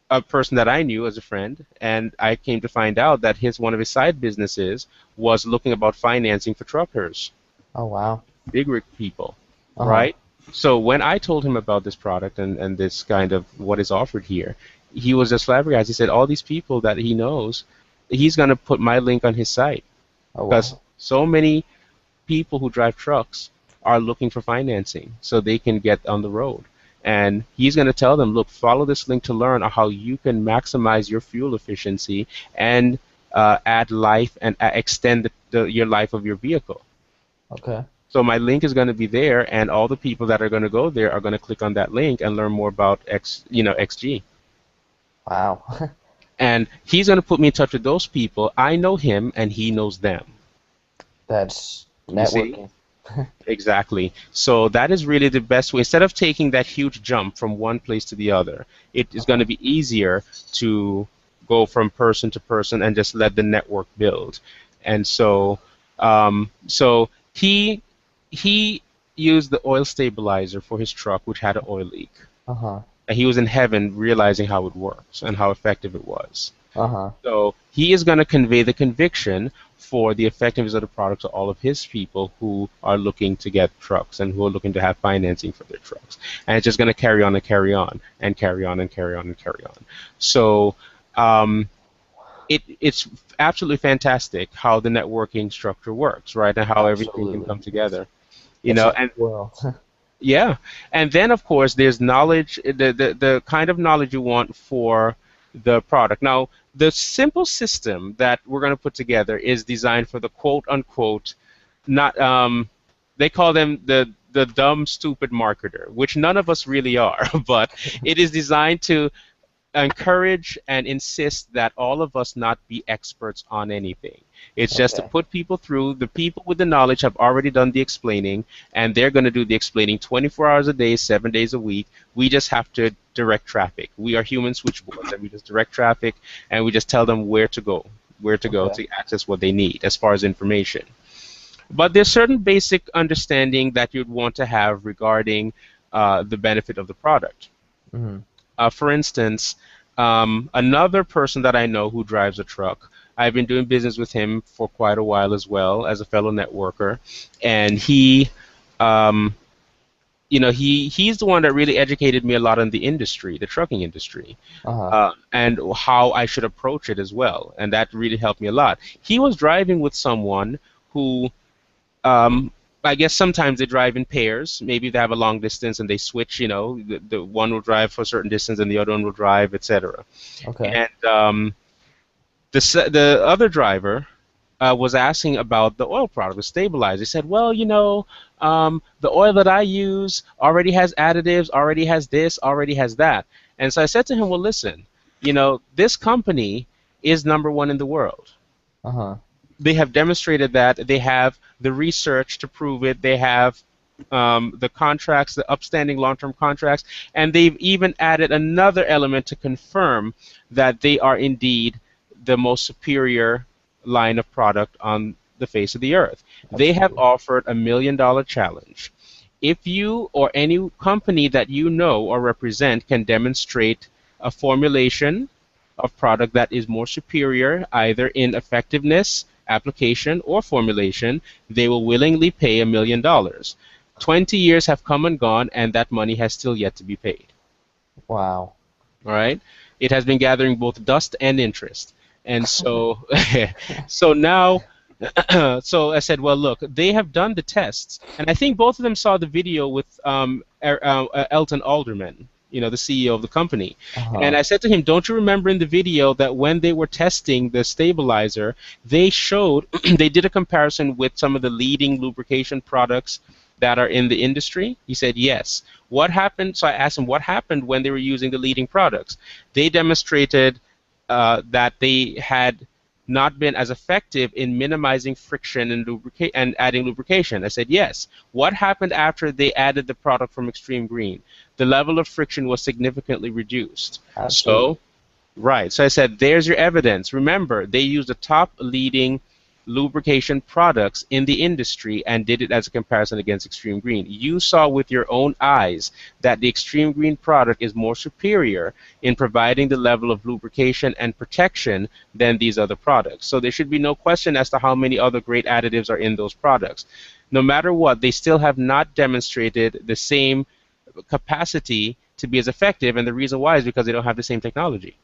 a person that I knew as a friend, and I came to find out that his one of his side businesses was looking about financing for truckers, Oh wow. big rig people, Uh-huh. right? So when I told him about this product and this kind of what is offered here, he was just flabbergasted. He said all these people that he knows, he's going to put my link on his site Oh because wow. so many people who drive trucks are looking for financing so they can get on the road. And he's going to tell them, look, follow this link to learn how you can maximize your fuel efficiency and add life and extend your life of your vehicle. Okay. So my link is going to be there, and all the people that are going to go there are going to click on that link and learn more about XG. Wow. And he's going to put me in touch with those people. I know him, and he knows them. That's You see? networking. Exactly. So that is really the best way. Instead of taking that huge jump from one place to the other, it is going Uh-huh. to be easier to go from person to person and just let the network build. And so he used the oil stabilizer for his truck, which had an oil leak. Uh-huh. And he was in heaven realizing how it works and how effective it was. Uh-huh. So he is going to convey the conviction for the effectiveness of the product to all of his people who are looking to get trucks and who are looking to have financing for their trucks. And it's just going to carry on and carry on and carry on and carry on and carry on. So um, it's absolutely fantastic how the networking structure works, right? And how everything can Absolutely. come together. It's a And new world. yeah, and then of course there's knowledge, the kind of knowledge you want for the product. Now, the simple system that we're going to put together is designed for the quote unquote, not they call them the dumb stupid marketer, which none of us really are, but it is designed to encourage and insist that all of us not be experts on anything. It's just to Okay. put people through. The people with the knowledge have already done the explaining, and they're going to do the explaining 24 hours a day, 7 days a week. We just have to direct traffic. We are human switchboards, and we just direct traffic, and we just tell them where to go Okay. to access what they need as far as information. But there's certain basic understanding that you'd want to have regarding the benefit of the product. Mm-hmm. For instance, another person that I know who drives a truck, I've been doing business with him for quite a while as well as a fellow networker, and um, he's the one that really educated me a lot on the industry, the trucking industry, Uh-huh. and how I should approach it as well, and that really helped me a lot. He was driving with someone who um, I guess sometimes they drive in pairs. Maybe they have a long distance and they switch. The one will drive for a certain distance and the other one will drive, etc. Okay. And the other driver was asking about the oil product, the stabilizer. He said, well, the oil that I use already has additives, already has this, already has that. And so I said to him, well, listen, this company is number one in the world. Uh-huh. They have demonstrated that. They have the research to prove it. They have the contracts, the upstanding long-term contracts, and they've even added another element to confirm that they are indeed the most superior line of product on the face of the earth. They have Absolutely. offered $1 million challenge. If you or any company that you know or represent can demonstrate a formulation of product that is more superior, either in effectiveness, application, or formulation, they will willingly pay $1 million. 20 years have come and gone, and that money has still yet to be paid. Wow. All right. It has been gathering both dust and interest. And so, so now, so I said, well, look, they have done the tests. And I think both of them saw the video with Elton Alderman, the CEO of the company. And Uh-huh. I said to him, don't you remember in the video that when they were testing the stabilizer, they showed, they did a comparison with some of the leading lubrication products that are in the industry? He said, yes. What happened? So I asked him, what happened when they were using the leading products? They demonstrated that they had not been as effective in minimizing friction and and adding lubrication. I said, yes. What happened after they added the product from Extreme Green? The level of friction was significantly reduced. So Absolutely. right. So I said, there's your evidence. Remember, they used the top leading lubrication products in the industry and did it as a comparison against Extreme Green. You saw with your own eyes that the Extreme Green product is more superior in providing the level of lubrication and protection than these other products. So there should be no question as to how many other great additives are in those products. No matter what, they still have not demonstrated the same capacity to be as effective, and the reason why is because they don't have the same technology.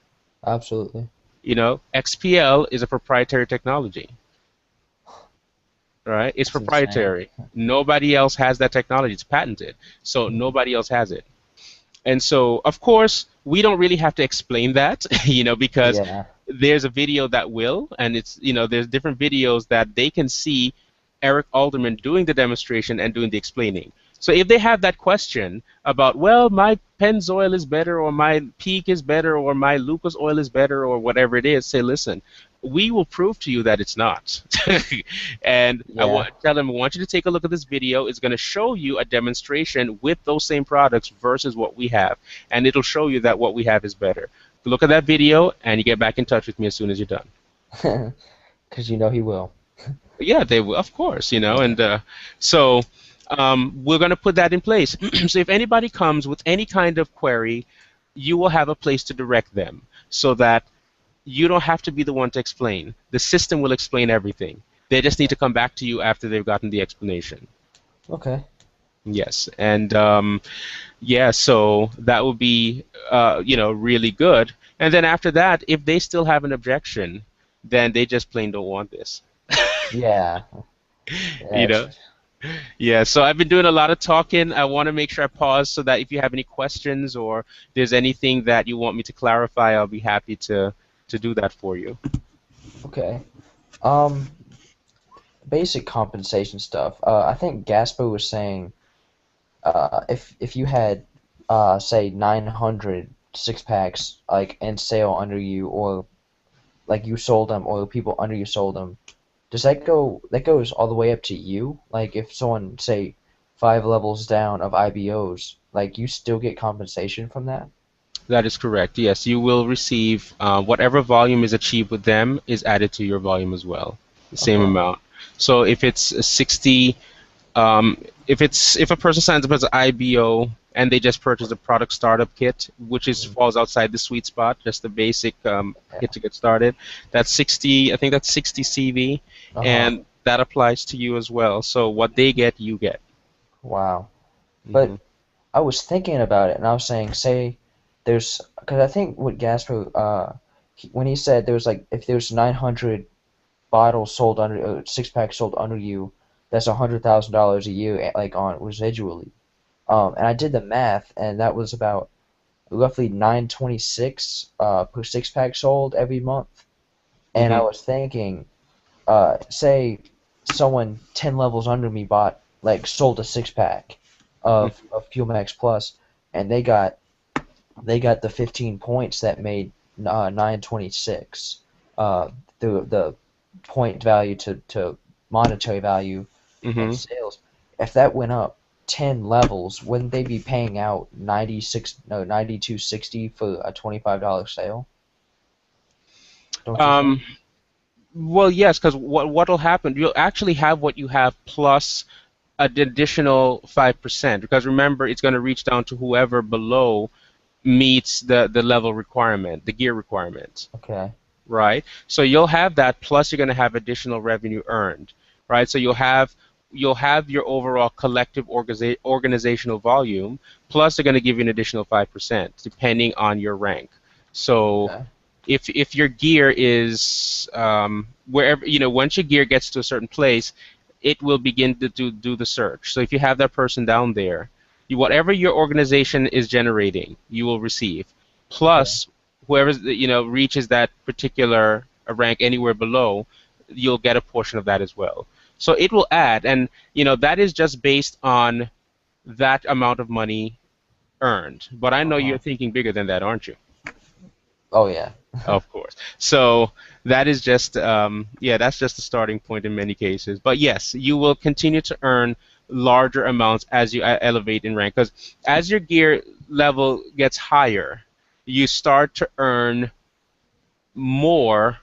Absolutely. XPL is a proprietary technology, right? It's That's insane. proprietary. Nobody else has that technology. It's patented, so Mhm. nobody else has it. And so, of course, we don't really have to explain that, because Yeah. there's a video that will, and there's different videos that they can see Eric Alderman doing the demonstration and doing the explaining. So if they have that question about, well, my Pennzoil is better, or my Peak is better, or my Lucas oil is better, or whatever it is, say, listen, we will prove to you that it's not. And Yeah. tell them, I want you to take a look at this video. It's going to show you a demonstration with those same products versus what we have. And it'll show you that what we have is better. Look at that video and you get back in touch with me as soon as you're done. Because you know he will. Yeah, they will, of course, Yeah. and so we're going to put that in place. So if anybody comes with any kind of query, you will have a place to direct them so that you don't have to be the one to explain. The system will explain everything. They just need to come back to you after they've gotten the explanation. Okay. Yes, and yeah, so that would be really good. And then after that, if they still have an objection, then they just plain don't want this. Yeah. You Yeah. know? Yeah, so I've been doing a lot of talking. I want to make sure I pause so that if you have any questions or there's anything that you want me to clarify, I'll be happy to do that for you. Okay. Basic compensation stuff. I think Gaspo was saying, if you had, say 900 six packs like in sale under you, or like you sold them, or people under you sold them, does that go? That goes all the way up to you? Like if someone say 5 levels down of IBOs, like you still get compensation from that? That is correct. Yes, you will receive whatever volume is achieved with them is added to your volume as well, the same Okay. amount. So if it's 60, um, if a person signs up as an IBO and they just purchase a product startup kit, which is Mhm. falls outside the sweet spot, just the basic Yeah. kit to get started, that's 60. I think that's 60 CV, Uh-huh. and that applies to you as well. So what they get, you get. Wow. Hmm. But I was thinking about it, and I was saying, say there's, because I think what Gaspo, when he said there was like, if there's 900 bottles sold under, six packs sold under you, that's $100,000 a year, like on residually. And I did the math, and that was about roughly 926 per six pack sold every month. And I Hmm. was thinking, say someone 10 levels under me bought like sold a six pack of Fuel Max Plus, and they got the 15 points that made 926. Uh, the point value to monetary value in Hmm. sales. If that went up 10 levels, wouldn't they be paying out 96 no 92.60 for a $25 sale? Don't you think? Um, well, yes, because what'll happen? You'll actually have what you have plus an additional 5%. Because remember, it's going to reach down to whoever below meets the level requirement, the gear requirement. Okay. Right? So you'll have that plus you're going to have additional revenue earned, right? So you'll have your overall collective organizational volume plus they're going to give you an additional 5% depending on your rank. So Okay. if your gear is wherever once your gear gets to a certain place, it will begin to do the search. So if you have that person down there, whatever your organization is generating, you will receive. Okay. Plus, whoever reaches that particular rank anywhere below, you'll get a portion of that as well. So it will add, and that is just based on that amount of money earned. But I know you're Uh-huh. thinking bigger than that, aren't you? Oh yeah. Of course. So that is just, yeah, that's just the starting point in many cases. But yes, you will continue to earn larger amounts as you elevate in rank. Because as your gear level gets higher, you start to earn more,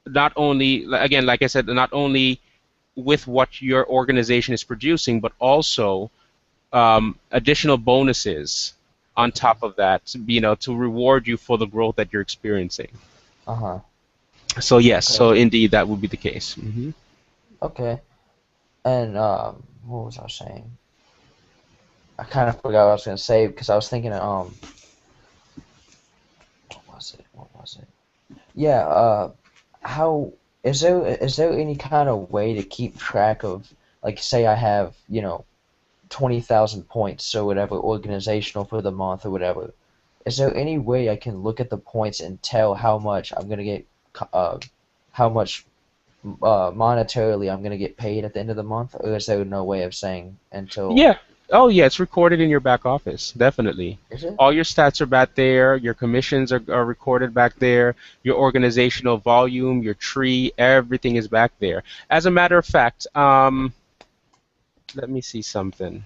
not only, again, like I said, not only with what your organization is producing, but also additional bonuses on Okay. top of that, to reward you for the growth that you're experiencing. Uh-huh. So yes, Okay. so indeed that would be the case. Hmm. Okay. And what was I saying? I kind of forgot what I was gonna say because I was thinking what was it? What was it? Yeah, how is there any kind of way to keep track of, like, say I have, 20,000 points or whatever organizational for the month or whatever. Is there any way I can look at the points and tell how much I'm gonna get, uh how much monetarily I'm gonna get paid at the end of the month, or is there no way of saying until, Yeah. Oh yeah, it's recorded in your back office, definitely. is it? All your stats are back there, your commissions are recorded back there, your organizational volume, your tree, everything is back there. As a matter of fact, let me see something.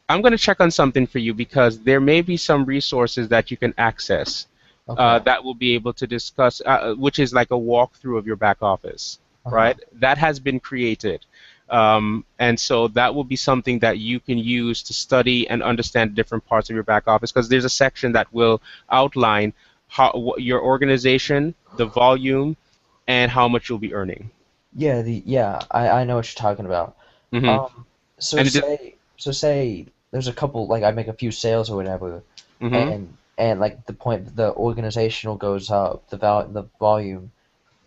I'm going to check on something for you because there may be some resources that you can access Okay. that will be able to discuss, which is like a walkthrough of your back office, Uh-huh. right? That has been created. And so that will be something that you can use to study and understand different parts of your back office because there's a section that will outline your organization, the volume, and how much you'll be earning. I know what you're talking about. Hmm. Um, so And it is. say there's a couple, like I make a few sales or whatever, Hmm. and like the organizational goes up, the volume.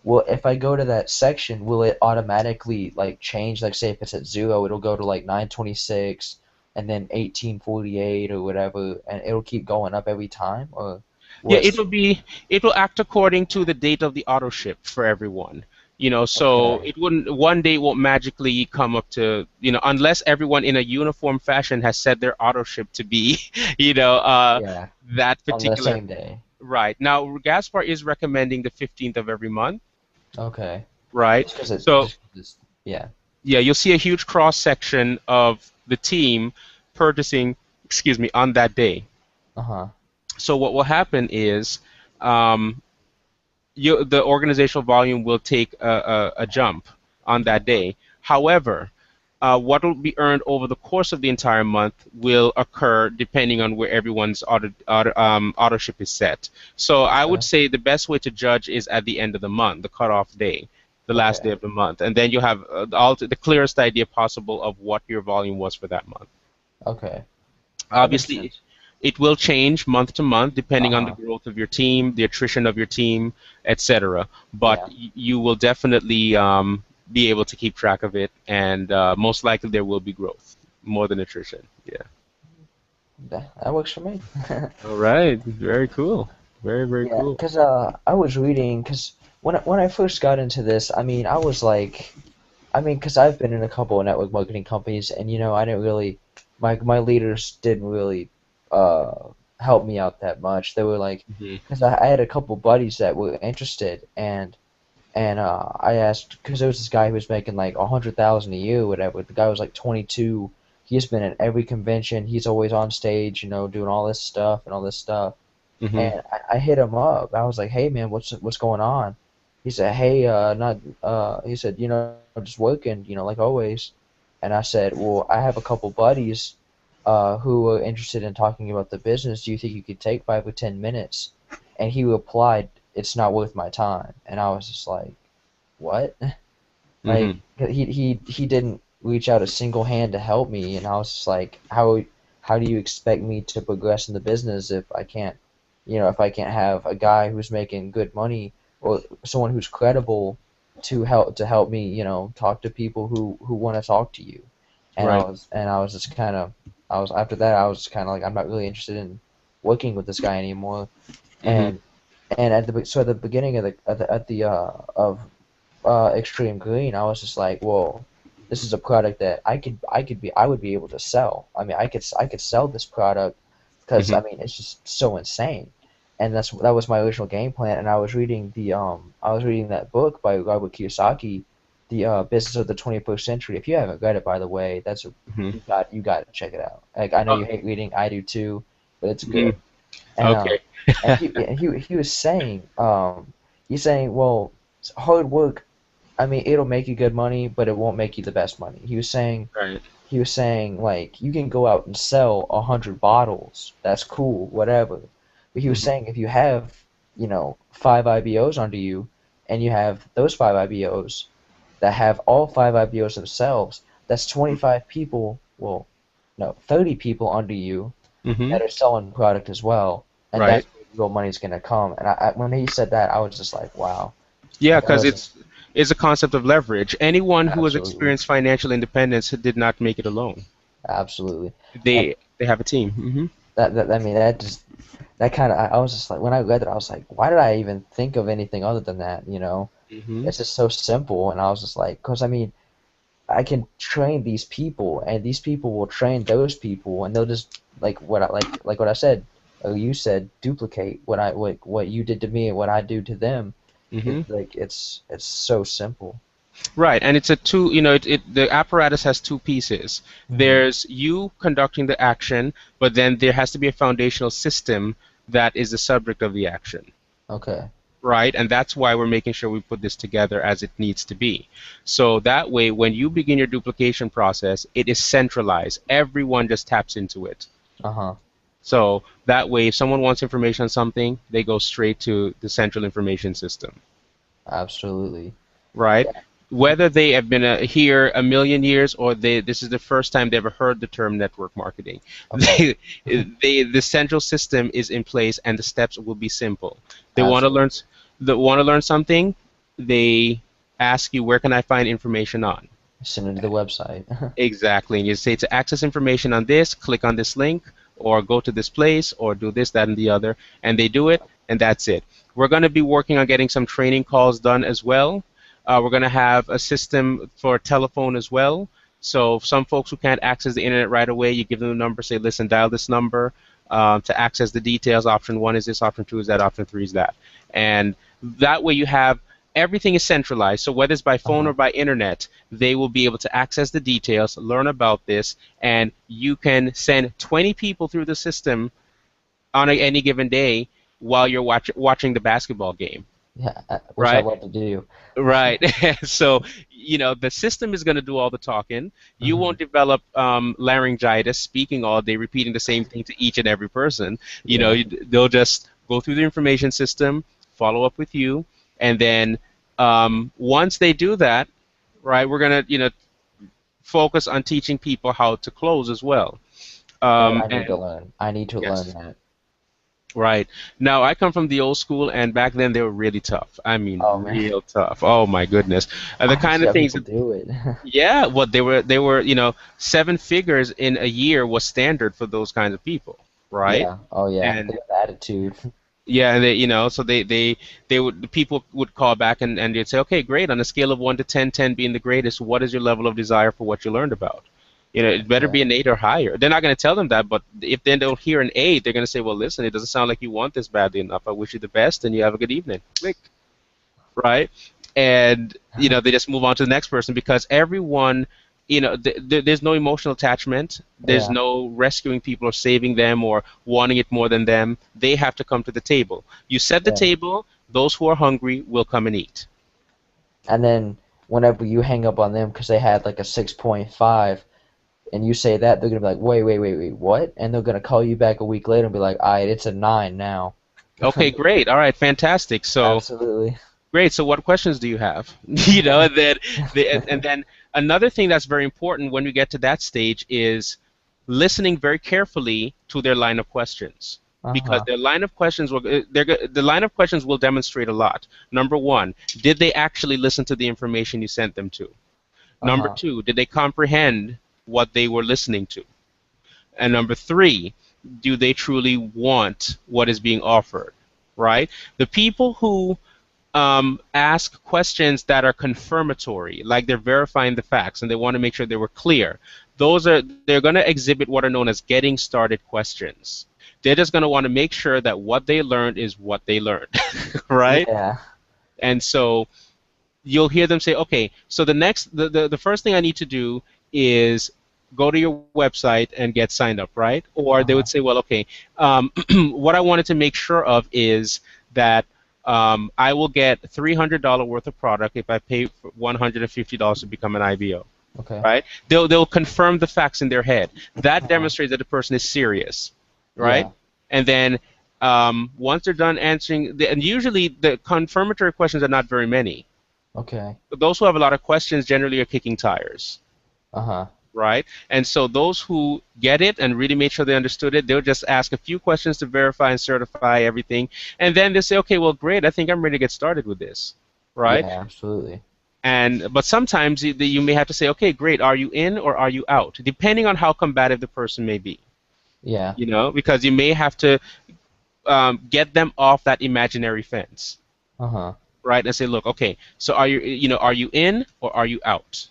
Well, if I go to that section, will it automatically like change? Like say if it's at 0, it'll go to like 926 and then 1848 or whatever, and it'll keep going up every time, or will Yeah, it? it will act according to the date of the auto ship for everyone. So Okay. it wouldn't one day it won't magically come up to, unless everyone in a uniform fashion has set their auto ship to be, you know, uh Yeah, that on the particular. same day. Right. Now Gaspar is recommending the 15th of every month, Okay. right? So Just 'cause it's, yeah. yeah, you'll see a huge cross section of the team purchasing, excuse me, on that day. Uh-huh. So what will happen is um, the organizational volume will take a jump on that day. However, what will be earned over the course of the entire month will occur depending on where everyone's auto ship is set. So I would Okay. say the best way to judge is at the end of the month, the cutoff day, the last day Okay. of the month, and then you have the clearest idea possible of what your volume was for that month. Okay. That makes Obviously, sense. it will change month to month depending on the Uh-huh. growth of your team, the attrition of your team, etc. But Yeah. you will definitely be able to keep track of it, and most likely there will be growth more than attrition. Yeah. That works for me. All right. Very cool. Very, very Yeah, cool. because I was reading, because when I first got into this, I mean, I was like, I mean, because I've been in a couple of network marketing companies, and I didn't really, my leaders didn't really uh help me out that much. They were like, Hmm. because I had a couple buddies that were interested, and I asked, because there was this guy who was making like 100,000 a year, or whatever. The guy was like 22. He's been at every convention. He's always on stage, doing all this stuff and all this stuff. Hmm. And I hit him up. I was like, "Hey man, what's going on?" He said, "Hey, not." He said, "Just working, like always." And I said, "Well, I have a couple buddies, who are interested in talking about the business. Do you think you could take 5 or 10 minutes?" And he replied, "It's not worth my time." And I was just like, "What?" Like Hmm. he didn't reach out a single hand to help me, and I was just like, how do you expect me to progress in the business if I can't, if I can't have a guy who's making good money or someone who's credible to help me, talk to people who want to talk to you. Right. And I was just kind of I was after that I was kind of like I'm not really interested in working with this guy anymore. Hmm. And at the beginning of of Extreme Green, I was just like, well, this is a product that I would be able to sell. I mean, I could sell this product because Hmm. I mean it's just so insane, and that was my original game plan. And I was reading that book by Robert Kiyosaki, the Business of the 21st Century. If you haven't read it, by the way, Hmm. you got to check it out. Like I know you hate reading, I do too, but it's Hmm. good. And Okay. he was saying he's saying, well, hard work, I mean, it'll make you good money, but it won't make you the best money. Right. He was saying like you can go out and sell 100 bottles. That's cool, whatever. But he was Hmm. saying if you have, five IBOs under you, and you have those five IBOs that have all five IBOs themselves, that's 25 people. Well, no, 30 people under you Hmm. that are selling product as well, and Right. that's where real money's gonna come. And when he said that, I was just like, wow. Yeah, Like I because was just it's a concept of leverage. Anyone who has absolutely, experienced financial independence did not make it alone. absolutely. And They have a team. Hmm. I mean, that kind of, I was just like, when I read it, I was like, why did I even think of anything other than that? Hmm. It's just so simple. And I was just like, because I mean, I can train these people, and these people will train those people, and they'll just like what I said, or you said, duplicate what you did to me and what I do to them. Hmm. It's so simple. Right, and it's a two. The apparatus has two pieces. Hmm. There's you conducting the action, but then there has to be a foundational system that is the subject of the action. Okay. Right, and that's why we're making sure we put this together as it needs to be. So that way, when you begin your duplication process, it is centralized. Everyone just taps into it. Uh-huh. So that way, if someone wants information on something, they go straight to the central information system. Absolutely. Right? Yeah. Whether they have been here a million years or this is the first time they ever heard the term network marketing. Okay. The central system is in place and the steps will be simple. They want to learn, Absolutely. something, they ask you, where can I find information on? Send it to the website. Exactly. And you say to access information on this, click on this link, or go to this place, or do this, that, and the other. And they do it, and that's it. We're going to be working on getting some training calls done as well. We're going to have a system for telephone as well. So some folks who can't access the internet right away, you give them a number, say, listen, dial this number to access the details. Option one is this, option two is that, option three is that. And that way you have everything is centralized. So whether it's by phone or Uh-huh. by internet, they will be able to access the details, learn about this, and you can send 20 people through the system on any given day while you're watching the basketball game, Yeah, which I right? love to do. Right. So, the system is going to do all the talking. You Hmm. won't develop laryngitis speaking all day, repeating the same thing to each and every person. Yeah. They'll just go through the information system, follow up with you, and then once they do that, right, we're going to, focus on teaching people how to close as well. That I need to And learn. I need to learn yes. that. Right. Now, I come from the old school, and back then they were really tough. I mean, Oh man, real tough. Oh my goodness. The I don't kind see of how things people that, do it. yeah, what they were, seven figures in a year was standard for those kinds of people, right? Yeah. Oh yeah. They And got attitude. yeah, and so they would the people would call back and they'd say, okay, great. On a scale of 1 to 10, 10 being the greatest, what is your level of desire for what you learned about? It better Okay. be an 8 or higher. They're not going to tell them that, but if they don't hear an 8, they're going to say, well, listen, it doesn't sound like you want this badly enough. I wish you the best, and you have a good evening. Click, right? And they just move on to the next person because everyone, there's no emotional attachment. There's Yeah. no rescuing people or saving them or wanting it more than them. They have to come to the table. You set the Yeah. table. Those who are hungry will come and eat. And then whenever you hang up on them because they had like a 6.5 and you say that, they're gonna be like, wait, wait, wait, wait, what? And they're gonna call you back a week later and be like, all right, it's a 9 now. Okay, great. All right, fantastic. So Absolutely. great. So what questions do you have? And then and then another thing that's very important when we get to that stage is listening very carefully to their line of questions. Because Uh-huh. their line of questions the line of questions will demonstrate a lot. Number one, did they actually listen to the information you sent them to? Number Uh-huh. two, did they comprehend what they were listening to? And number three, do they truly want what is being offered? Right? The people who ask questions that are confirmatory, like they're verifying the facts and they want to make sure they were clear. They're going to exhibit what are known as getting started questions. They're just going to want to make sure that what they learned is what they learned, right? Yeah. And so you'll hear them say, okay, so the first thing I need to do is go to your website and get signed up, right? Or they Uh-huh. would say, well, okay, what I wanted to make sure of is that I will get $300 worth of product if I pay $150 to become an IBO, Okay. right? They'll confirm the facts in their head. That Uh-huh. demonstrates that the person is serious, right? Yeah. And then once they're done answering, and usually the confirmatory questions are not very many. Okay. Those who have a lot of questions generally are kicking tires, Uh-huh. right? And so those who get it and really make sure they understood it, they'll just ask a few questions to verify and certify everything. And then they say, okay, well, great, I think I'm ready to get started with this, right? Yeah, absolutely. But sometimes you may have to say, okay, great, are you in or are you out? Depending on how combative the person may be, Yeah. because you may have to get them off that imaginary fence, Uh-huh. right? And say, look, okay, so are you in or are you out?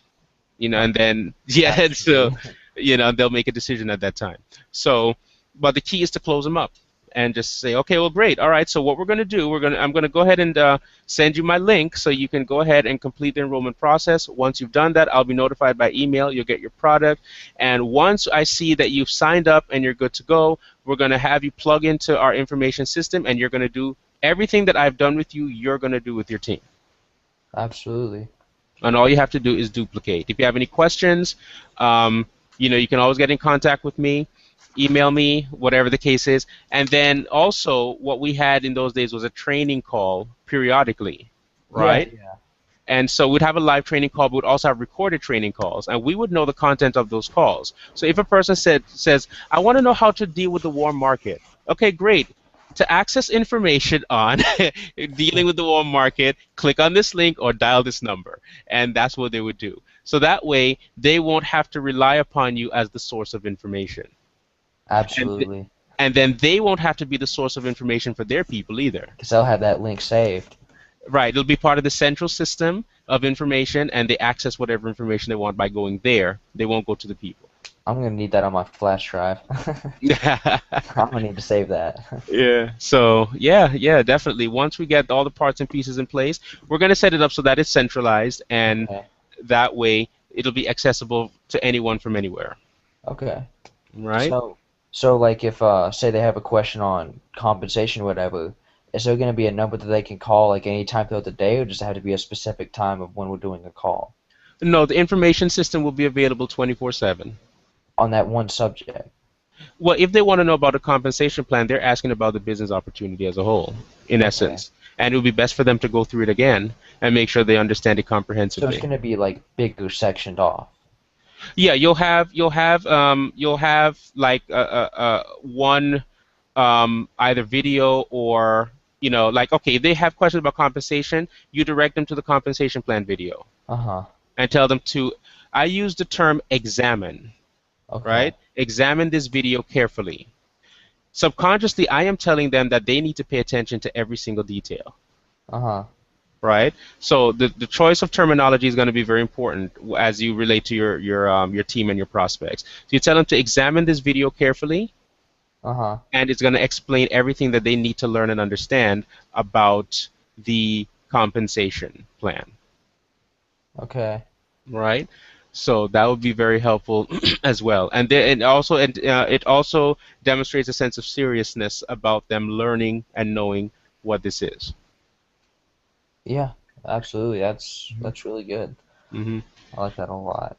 And Okay. then yeah, and so Absolutely. they'll make a decision at that time. So, but the key is to close them up and just say, okay, well, great, all right. So what we're going to do, I'm going to go ahead and send you my link so you can go ahead and complete the enrollment process. Once you've done that, I'll be notified by email. You'll get your product, and once I see that you've signed up and you're good to go, we're going to have you plug into our information system, and you're going to do everything that I've done with you. You're going to do with your team. Absolutely. And all you have to do is duplicate. If you have any questions, you can always get in contact with me, email me, whatever the case is. And then also, what we had in those days was a training call periodically, Yeah, right? yeah. And so we'd have a live training call, but we'd also have recorded training calls, and we would know the content of those calls. So if a person says, "I want to know how to deal with the warm market," okay, great. To access information on dealing with the warm market, click on this link or dial this number, and that's what they would do. So that way, they won't have to rely upon you as the source of information, and Absolutely. and then they won't have to be the source of information for their people either. Because they'll have that link saved. Right, it'll be part of the central system of information, and they access whatever information they want by going there. They won't go to the people. I'm gonna need that on my flash drive. I'm gonna need to save that. Yeah. So yeah, definitely. Once we get all the parts and pieces in place, we're gonna set it up so that it's centralized, and Okay. that way it'll be accessible to anyone from anywhere. Okay. Right? So like if say they have a question on compensation or whatever, is there gonna be a number that they can call like any time throughout the day, or does it have to be a specific time of when we're doing a call No, the information system will be available 24/7. on that one subject? Well, if they want to know about a compensation plan, they're asking about the business opportunity as a whole, in Okay. essence. And it would be best for them to go through it again and make sure they understand it So it's comprehensively. gonna be like bigger sectioned off. Yeah, you'll have like one. either video or, like, okay, they have questions about compensation, you direct them to the compensation plan video Uh-huh. and tell them to, I use the term examine, Okay. right? Examine this video carefully. Subconsciously, I am telling them that they need to pay attention to every single detail, Uh-huh. right? So the choice of terminology is going to be very important as you relate to your team and your prospects. So you tell them to examine this video carefully, Uh-huh. and it's going to explain everything that they need to learn and understand about the compensation plan, Okay. right? So that would be very helpful as well. And it also demonstrates a sense of seriousness about them learning and knowing what this is. Yeah, absolutely. That's really good. Hmm. I like that a lot.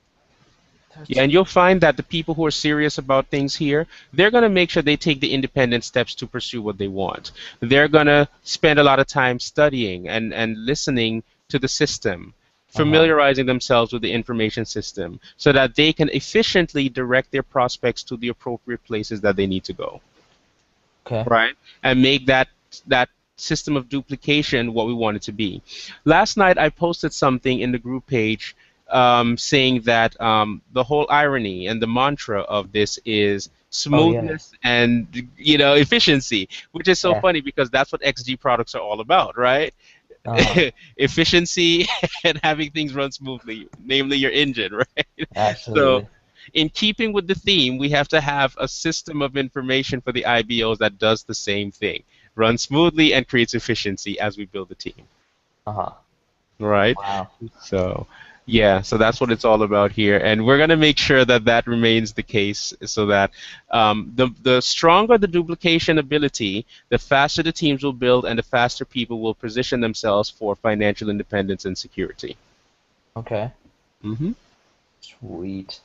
Yeah, That's and you'll find that the people who are serious about things here, they're going to make sure they take the independent steps to pursue what they want. They're going to spend a lot of time studying and listening to the system, uh-huh. familiarizing themselves with the information system so that they can efficiently direct their prospects to the appropriate places that they need to go, Okay. right? And make that system of duplication what we want it to be. Last night I posted something in the group page saying that the whole irony and the mantra of this is Oh yeah. smoothness and efficiency, which is so Yeah. funny because that's what XG products are all about, right? Uh-huh. Efficiency and having things run smoothly, namely your engine, right? So, Absolutely. in keeping with the theme, we have to have a system of information for the IBOs that does the same thing, runs smoothly and creates efficiency as we build the team, Uh-huh. right? Wow. So, yeah, so that's what it's all about here, and we're gonna make sure that that remains the case, so that the stronger the duplication ability, the faster the teams will build, and the faster people will position themselves for financial independence and security. Okay. Hmm. Sweet.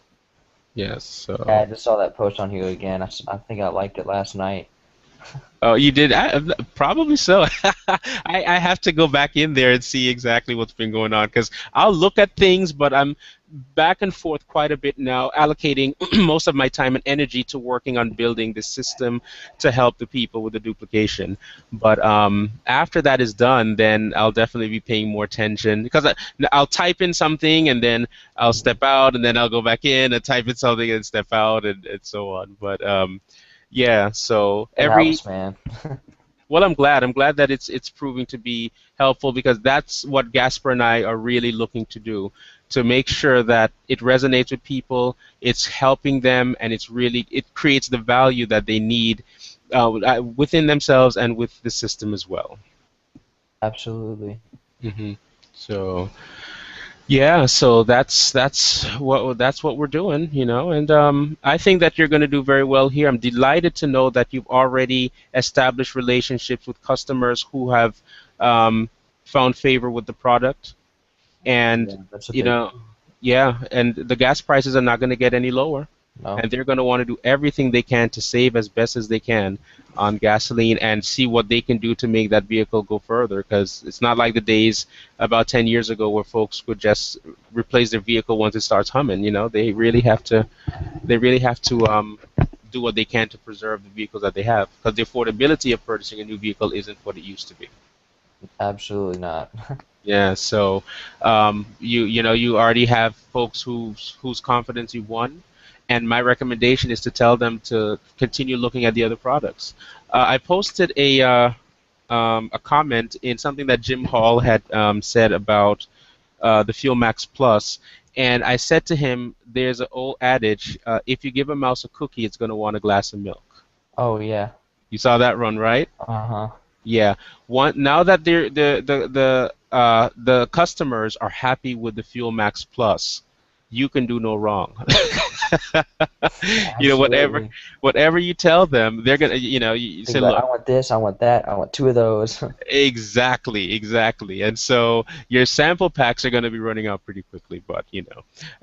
Yes. Yeah, I So. just saw that post on here again. I think I liked it last night. Oh, you did? Probably so. I have to go back in there and see exactly what's been going on because I'll look at things, but I'm back and forth quite a bit now, allocating most of my time and energy to working on building the system to help the people with the duplication. But after that is done, then I'll definitely be paying more attention because I'll type in something and then I'll Mhm. step out and then I'll go back in and type in something and step out and so on. But yeah, so It every helps, man. well, I'm glad. I'm glad that it's proving to be helpful because that's what Gasper and I are really looking to do, to make sure that it resonates with people, it's helping them, and it creates the value that they need within themselves and with the system as well. Absolutely. Hmm. So yeah, so that's what we're doing, and I think that you're going to do very well here. I'm delighted to know that you've already established relationships with customers who have um, found favor with the product, and Yeah, that's a you big know, yeah, and the gas prices are not going to get any lower, no. and they're going to want to do everything they can to save as best as they can on gasoline and see what they can do to make that vehicle go further because it's not like the days about 10 years ago where folks would just replace their vehicle once it starts humming. They really have to do what they can to preserve the vehicles that they have because the affordability of purchasing a new vehicle isn't what it used to be. Absolutely not. Yeah, so you already have folks whose confidence you won, and my recommendation is to tell them to continue looking at the other products. I posted a comment in something that Jim Hall had said about the Fuel Max Plus, and I said to him, "There's an old adage: if you give a mouse a cookie, it's going to want a glass of milk." Oh yeah. You saw that run, right? Uh-huh. Yeah. Now that the customers are happy with the Fuel Max Plus, you can do no wrong. Whatever Absolutely. whatever you tell them, they're gonna you They'd be say, like, I look, want this, I want that, I want two of those. exactly. And so your sample packs are gonna be running out pretty quickly, but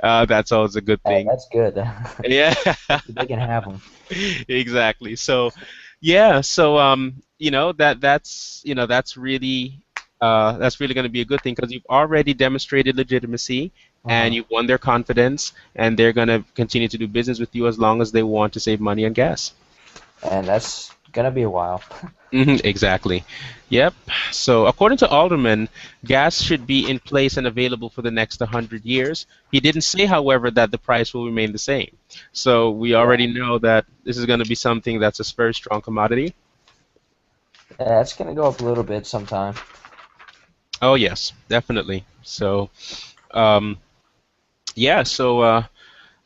that's always a good Hey, thing. that's good. Yeah. They can have them. Exactly. So, yeah. So, that's really going to be a good thing because you've already demonstrated legitimacy and Uh-huh. you've won their confidence, and they're going to continue to do business with you as long as they want to save money on gas. And Gonna be a while. Exactly. Yep. So, according to Alderman, gas should be in place and available for the next 100 years. He didn't say, however, that the price will remain the same. So, we Yeah. already know that this is going to be something that's a very strong commodity. Yeah, it's gonna go up a little bit sometime. Oh, yes, definitely. So, um, yeah,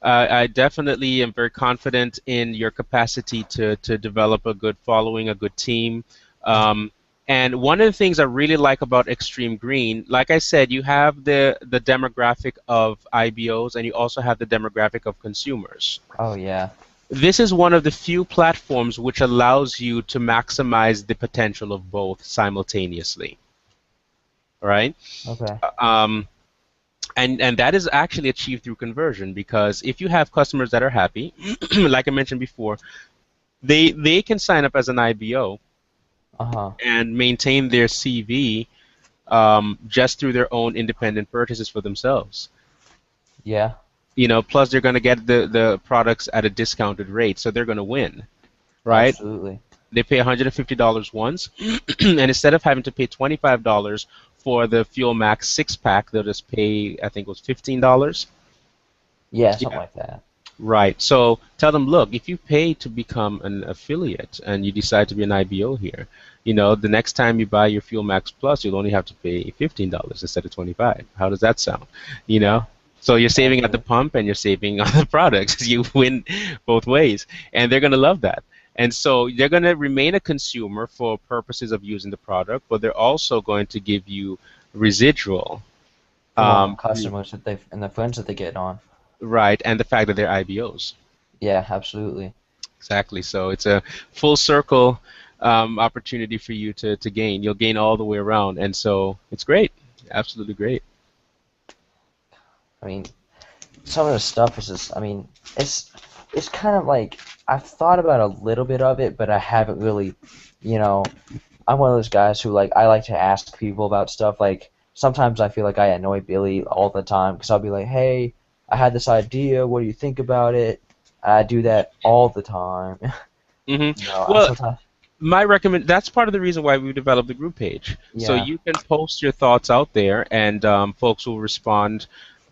I definitely am very confident in your capacity to develop a good following, a good team. Mhm. Um, and one of the things I really like about Extreme Green, like I said, you have the demographic of IBOs and you also have the demographic of consumers. Oh yeah. This is one of the few platforms which allows you to maximize the potential of both simultaneously, right? Okay. Um, and that is actually achieved through conversion because if you have customers that are happy, like I mentioned before, they can sign up as an IBO Uh-huh. and maintain their CV just through their own independent purchases for themselves. Yeah. Plus they're going to get the products at a discounted rate, so they're going to win, right? Absolutely. They pay $150 once, and instead of having to pay $25 for the Fuel Max six pack, they'll just pay, I think it was $15. Yeah, something like that. Right. So tell them, look, if you pay to become an affiliate and you decide to be an IBO here, the next time you buy your Fuel Max Plus, you'll only have to pay $15 instead of 25. How does that sound? You Yeah. know? So you're saving at the Absolutely. pump and you're saving on the products. You win both ways, and they're going to love that. And so they're going to remain a consumer for purposes of using the product, but they're also going to give you residual. From all the Um, customers that they and the friends that they get on. right, and the fact that they're IBOs. Yeah, absolutely. Exactly. So it's a full circle opportunity for you to gain. You'll gain all the way around. And so it's great. Absolutely great. I mean, some of the stuff is just, I mean, it's kind of like I've thought about a little bit of it, but I haven't really, you know, I'm one of those guys who like I like to ask people about stuff. Like sometimes I feel like I annoy Billy all the time because I'll be like, "Hey, I had this idea. What do you think about it?" And I do that all the time. hmm I Well, sometimes, that's part of the reason why we developed the group page. So yeah, you can post your thoughts out there and folks will respond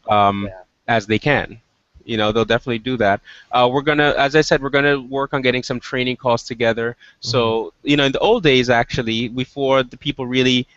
um, yeah, as they can. They'll definitely do that. As I said, we're gonna work on getting some training calls together. hmm, So, in the old days, actually, before the people really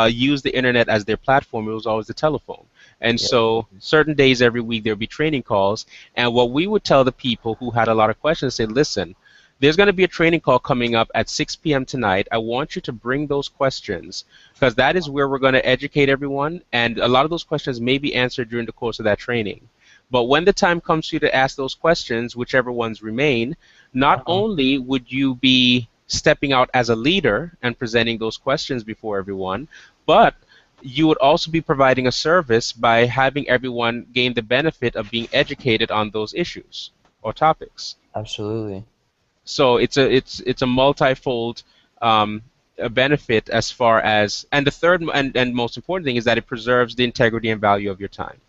used the internet as their platform, it was always the telephone. And yeah, so, certain days every week, there'll be training calls. And what we would tell the people who had a lot of questions, say, listen, there's going to be a training call coming up at 6 p.m. tonight. I want you to bring those questions because that is where we're going to educate everyone. And a lot of those questions may be answered during the course of that training. But when the time comes for you to ask those questions, whichever ones remain, not uh-huh, only would you be stepping out as a leader and presenting those questions before everyone, but you would also be providing a service by having everyone gain the benefit of being educated on those issues or topics. absolutely, So it's a multifold um, a benefit as far as, and the third and most important thing is that it preserves the integrity and value of your time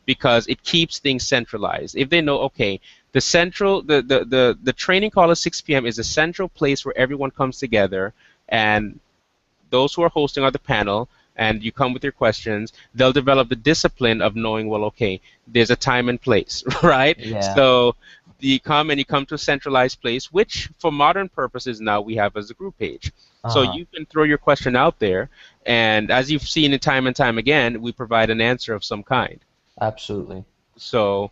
because it keeps things centralized. If they know, okay, the training call at 6 p.m. is a central place where everyone comes together, and those who are hosting are the panel, and you come with your questions, they'll develop the discipline of knowing, well, okay, there's a time and place, right? yeah, So you come to a centralized place, which for modern purposes now we have as a group page. So uh-huh, you can throw your question out there, and as you've seen it time and time again, we provide an answer of some kind. absolutely, So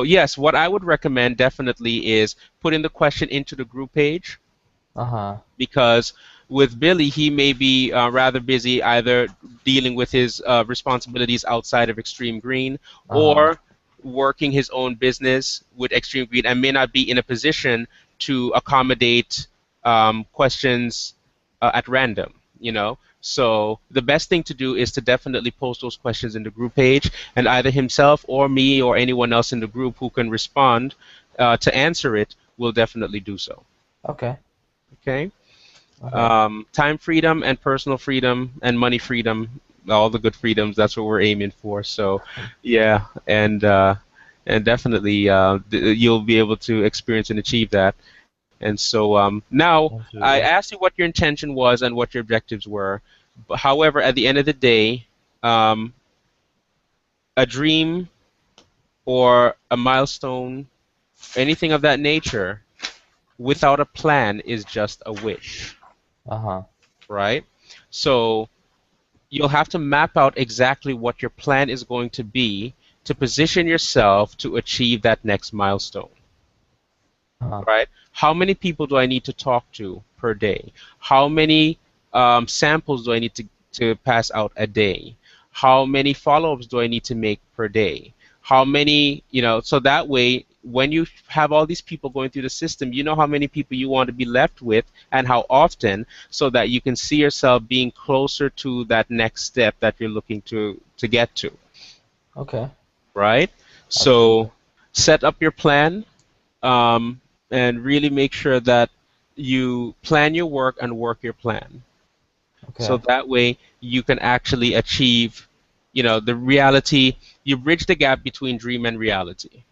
yes, what I would recommend definitely is putting the question into the group page uh-huh, because with Billy, he may be rather busy either dealing with his responsibilities outside of Extreme Green uh-huh, or working his own business with Extreme Green and may not be in a position to accommodate questions at random, So the best thing to do is to definitely post those questions in the group page, and either himself or me or anyone else in the group who can respond to answer it will definitely do so. okay, Okay? okay, Time freedom and personal freedom and money freedom, all the good freedoms. That's what we're aiming for. So, yeah, and definitely you'll be able to experience and achieve that. And so now I Absolutely. asked you what your intention was and what your objectives were. But however, at the end of the day, um, a dream or a milestone, anything of that nature, without a plan is just a wish, Uh-huh. right? So you'll have to map out exactly what your plan is going to be to position yourself to achieve that next milestone. Uh-huh. Right? How many people do I need to talk to per day? How many samples do I need to pass out a day? How many follow-ups do I need to make per day? How many, so that way, when you have all these people going through the system, you know how many people you want to be left with and how often, so that you can see yourself being closer to that next step that you're looking to get to, Okay. right? So Absolutely. set up your plan, um, and really make sure that you plan your work and work your plan. So Okay. that way you can actually achieve, the reality. You bridge the gap between dream and reality,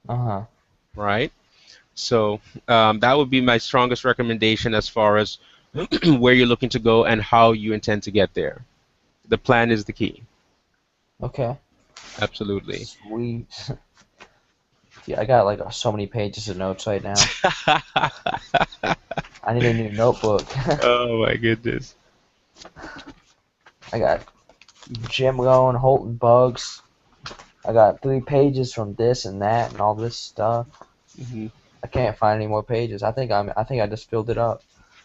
Uh-huh. right? So that would be my strongest recommendation as far as where you're looking to go and how you intend to get there. The plan is the key. Okay. Absolutely. Sweet. Yeah, I got like so many pages of notes right now. I need a new notebook. Oh my goodness. I got Jim going, Holton Bugs. I got 3 pages from this and that and all this stuff. Hmm. I can't find any more pages. I think I just filled it up.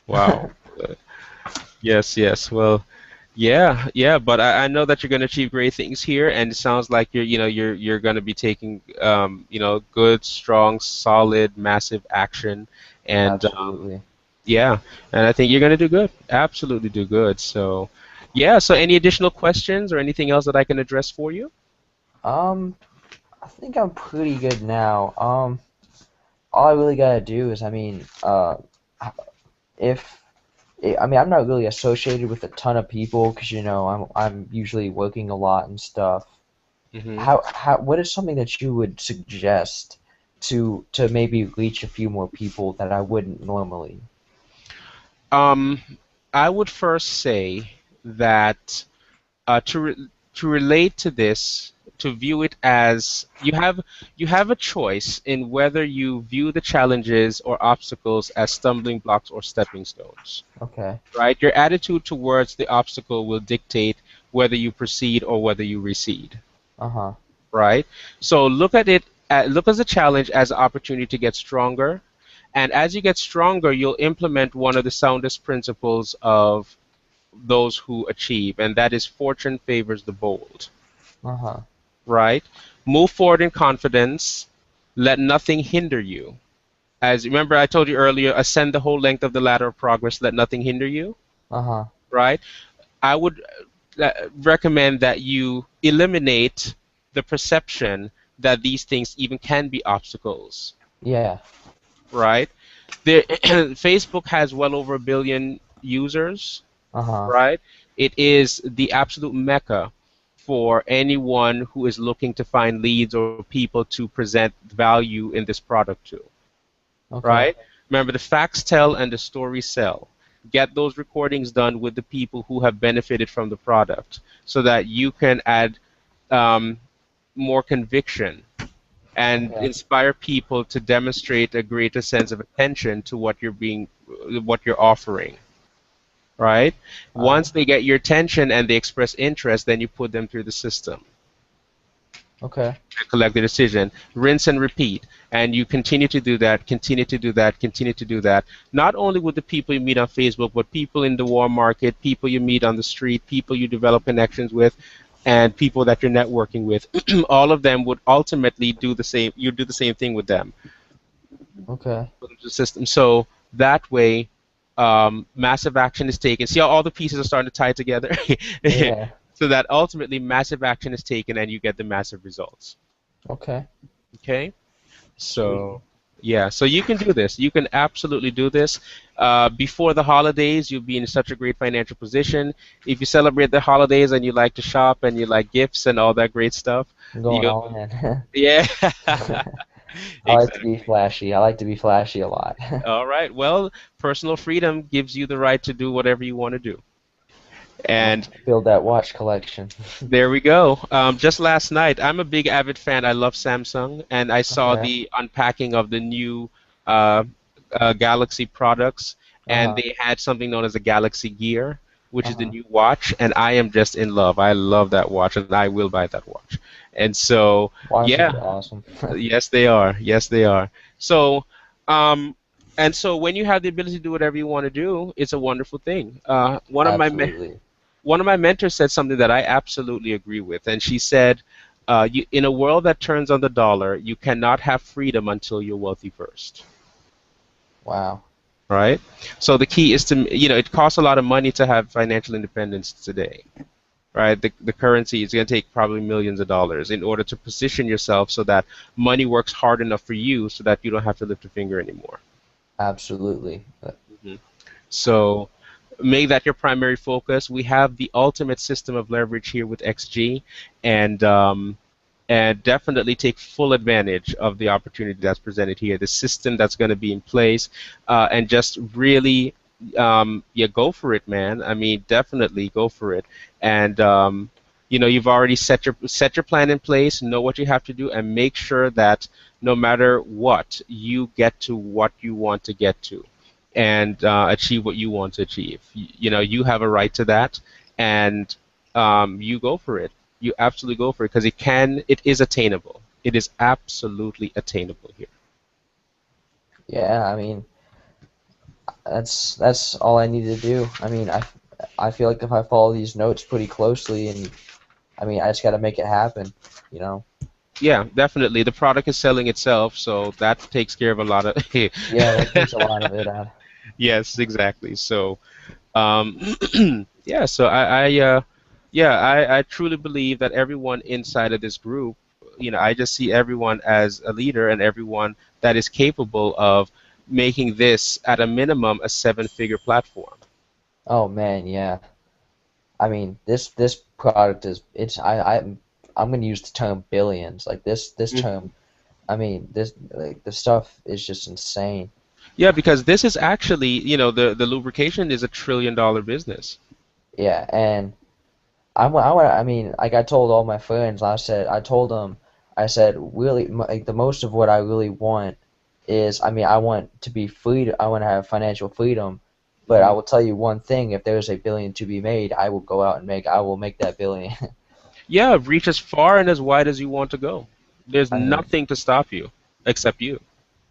Wow. Yes, yes. Well, yeah, yeah, but I know that you're going to achieve great things here, and it sounds like you're going to be taking good, strong, solid, massive action, and Absolutely. yeah, and I think you're going to do good. Absolutely do good. So, yeah. So, any additional questions or anything else that I can address for you? Um, I think I'm pretty good now. All I really gotta do is, if I mean, I'm not really associated with a ton of people because I'm usually working a lot and stuff. Hmm. What is something that you would suggest to maybe reach a few more people that I wouldn't normally? Um, I would first say that to relate to this, to view it as you have a choice in whether you view the challenges or obstacles as stumbling blocks or stepping stones. Okay. Right? Your attitude towards the obstacle will dictate whether you proceed or whether you recede. Uh-huh. Right? So look as a challenge as an opportunity to get stronger. And as you get stronger, you'll implement one of the soundest principles of those who achieve, and that is fortune favors the bold, Uh-huh. right? Move forward in confidence. Let nothing hinder you. As remember, I told you earlier, ascend the whole length of the ladder of progress. Let nothing hinder you, Uh-huh. right? I would recommend that you eliminate the perception that these things even can be obstacles, Yeah. right? Facebook has well over a billion users, Uh-huh. right? It is the absolute mecca for anyone who is looking to find leads or people to present value in this product to, Okay. right? Remember, the facts tell and the stories sell. Get those recordings done with the people who have benefited from the product so that you can add um, more conviction and Okay. inspire people to demonstrate a greater sense of attention to what you're offering, right? All right. Once they get your attention and they express interest, then you put them through the system Okay. and collect the decision. Rinse and repeat. And you continue to do that, continue to do that, continue to do that. Not only with the people you meet on Facebook, but people in the warm market, people you meet on the street, people you develop connections with, and people that you're networking with. All of them would ultimately do the same. You do the same thing with them, Okay. with the system. So that way, massive action is taken. See how all the pieces are starting to tie together? Yeah. So that ultimately massive action is taken and you get the massive results. Okay. Okay? Sweet. So, yeah, so you can do this. You can absolutely do this. Before the holidays, you'll be in such a great financial position. If you celebrate the holidays and you like to shop and you like gifts and all that great stuff, I'm going you all in. yeah. I like to be Exactly. flashy. I like to be flashy a lot. All right. Well, personal freedom gives you the right to do whatever you want to do. Uh, And build that watch collection. there we go. Just last night, I'm a big avid fan. I love Samsung, and I saw Okay. the unpacking of the new uh, Galaxy products, and Uh-huh. they had something known as the Galaxy Gear, which is the Uh-huh. new watch, and I am just in love. I love that watch, and I will buy that watch. And so, Watches yeah, are awesome. yes, they are. Yes, they are. So, um, and so when you have the ability to do whatever you want to do, it's a wonderful thing. Absolutely. One of my mentors said something that I absolutely agree with, and she said, "In a world that turns on the dollar, you cannot have freedom until you're wealthy first." Wow. Right? So the key is to, it costs a lot of money to have financial independence today. Right? The currency is going to take probably millions of dollars in order to position yourself so that money works hard enough for you so that you don't have to lift a finger anymore. Absolutely. Mhm. So make that your primary focus. We have the ultimate system of leverage here with XG, and definitely take full advantage of the opportunity that's presented here, the system that's going to be in place, and just really, yeah, go for it, man. I mean, definitely go for it. And you've already set your plan in place, know what you have to do, and make sure that no matter what, you get to what you want to get to, and achieve what you want to achieve. You have a right to that, and you go for it. You absolutely go for it because it is attainable. It is absolutely attainable here. Yeah, I mean, that's all I need to do. I mean, I feel like if I follow these notes pretty closely, and I mean, I just got to make it happen, you know? Yeah, definitely. The product is selling itself, so that takes care of a lot of. Yeah, that takes a lot of it out. Yes, exactly. So, um, yeah, so I truly believe that everyone inside of this group, I just see everyone as a leader and everyone that is capable of making this at a minimum a seven-figure platform. Oh man, yeah. I mean, this product is it's I'm gonna use the term billions. Like this term. I mean, this like the stuff is just insane. Yeah, because this is actually, the lubrication is $1 trillion business. Yeah, and I mean, like I told all my friends, I told them, I said, really, like the most of what I really want is, I mean, I want to be free, I want to have financial freedom, but I Hmm. will tell you one thing, if there is a billion to be made, I will make that billion. Yeah, reach as far and as wide as you want to go. There's I mean, nothing to stop you except you.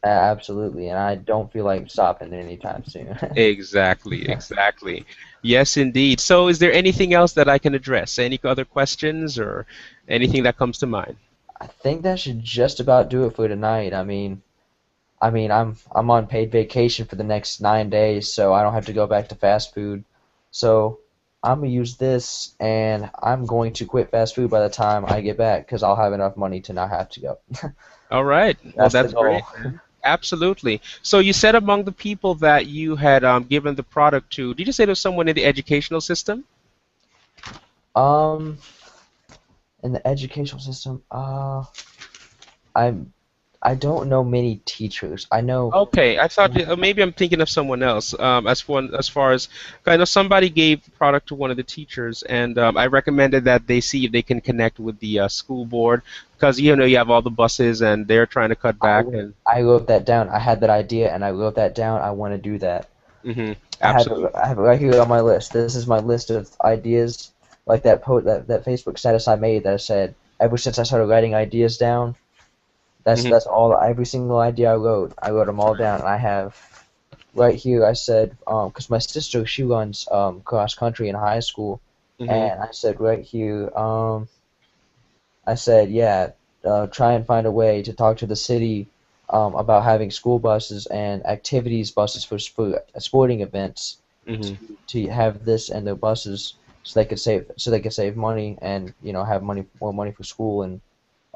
absolutely, and I don't feel like stopping anytime soon. Exactly, exactly. Yes, indeed. So, is there anything else that I can address? Any other questions or anything that comes to mind? I think that should just about do it for tonight. I'm on paid vacation for the next 9 days, so I don't have to go back to fast food. So I'm gonna use this, and I'm going to quit fast food by the time I get back because I'll have enough money to not have to go. All right. Well, That's the that's great, goal. man. Absolutely. So, you said among the people that you had given the product to, did you say there was someone in the educational system? Um, in the educational system, I'm I don't know many teachers. I know. Okay, I thought maybe I'm thinking of someone else. As far as I know, somebody gave the product to one of the teachers, and I recommended that they see if they can connect with the school board because you have all the buses and they're trying to cut back and. I wrote that down. I had that idea, and I wrote that down. I want to do that. Absolutely. I have it right here on my list. This is my list of ideas, like that Facebook status I made that said ever since I started writing ideas down. Hmm. That's all every single idea I wrote. I wrote them all down. And I have right here. I said because my sister she runs cross country in high school, Hmm. and I said right here I said yeah try and find a way to talk to the city about having school buses and activities buses for sporting events Hmm. to have this and their buses so they could save money and have more money for school and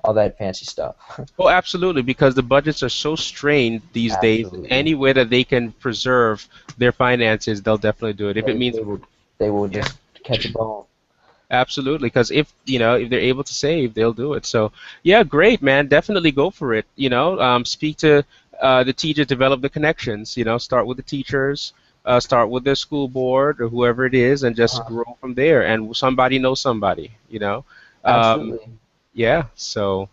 all that fancy stuff. Oh, absolutely, because the budgets are so strained these days. Absolutely, Any way that they can preserve their finances, they'll definitely do it. If it means. they will Yeah. just catch a bone. Absolutely, because if they're able to save, they'll do it. So yeah, great, man. Definitely go for it. Speak to the teachers, develop the connections. Start with the teachers, start with the school board or whoever it is, and just Uh, grow from there. And somebody knows somebody. Um, Absolutely. yeah. So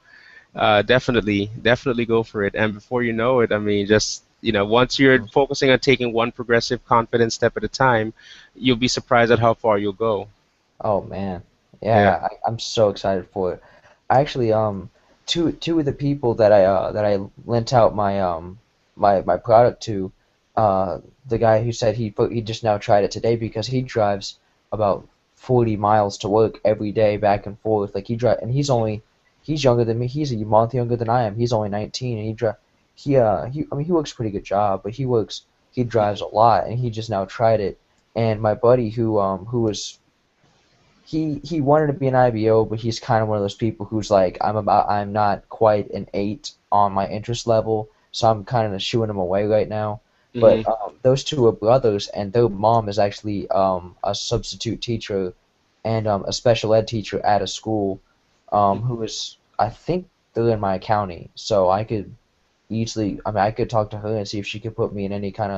definitely go for it. And before you know it, I mean, just once you're Mhm. focusing on taking one progressive, confident step at a time, you'll be surprised at how far you'll go. Oh man, Yeah. yeah, I'm so excited for it. I actually two of the people that I lent out my product to, the guy who said he just now tried it today because he drives about 40 miles to work every day back and forth. Like he's younger than me. He's a month younger than I am. He's only 19 and he I mean he works a pretty good job, but he drives a lot and he just now tried it. And my buddy who was he wanted to be an IBO, but he's kind of one of those people who's like, I'm not quite an 8 on my interest level, so I'm kind of shooing him away right now. Hmm. But those two are brothers, and their mom is actually a substitute teacher and a special ed teacher at a school, who is, I think they're in my county, so I could easily, I mean, I could talk to her and see if she could put me in any kind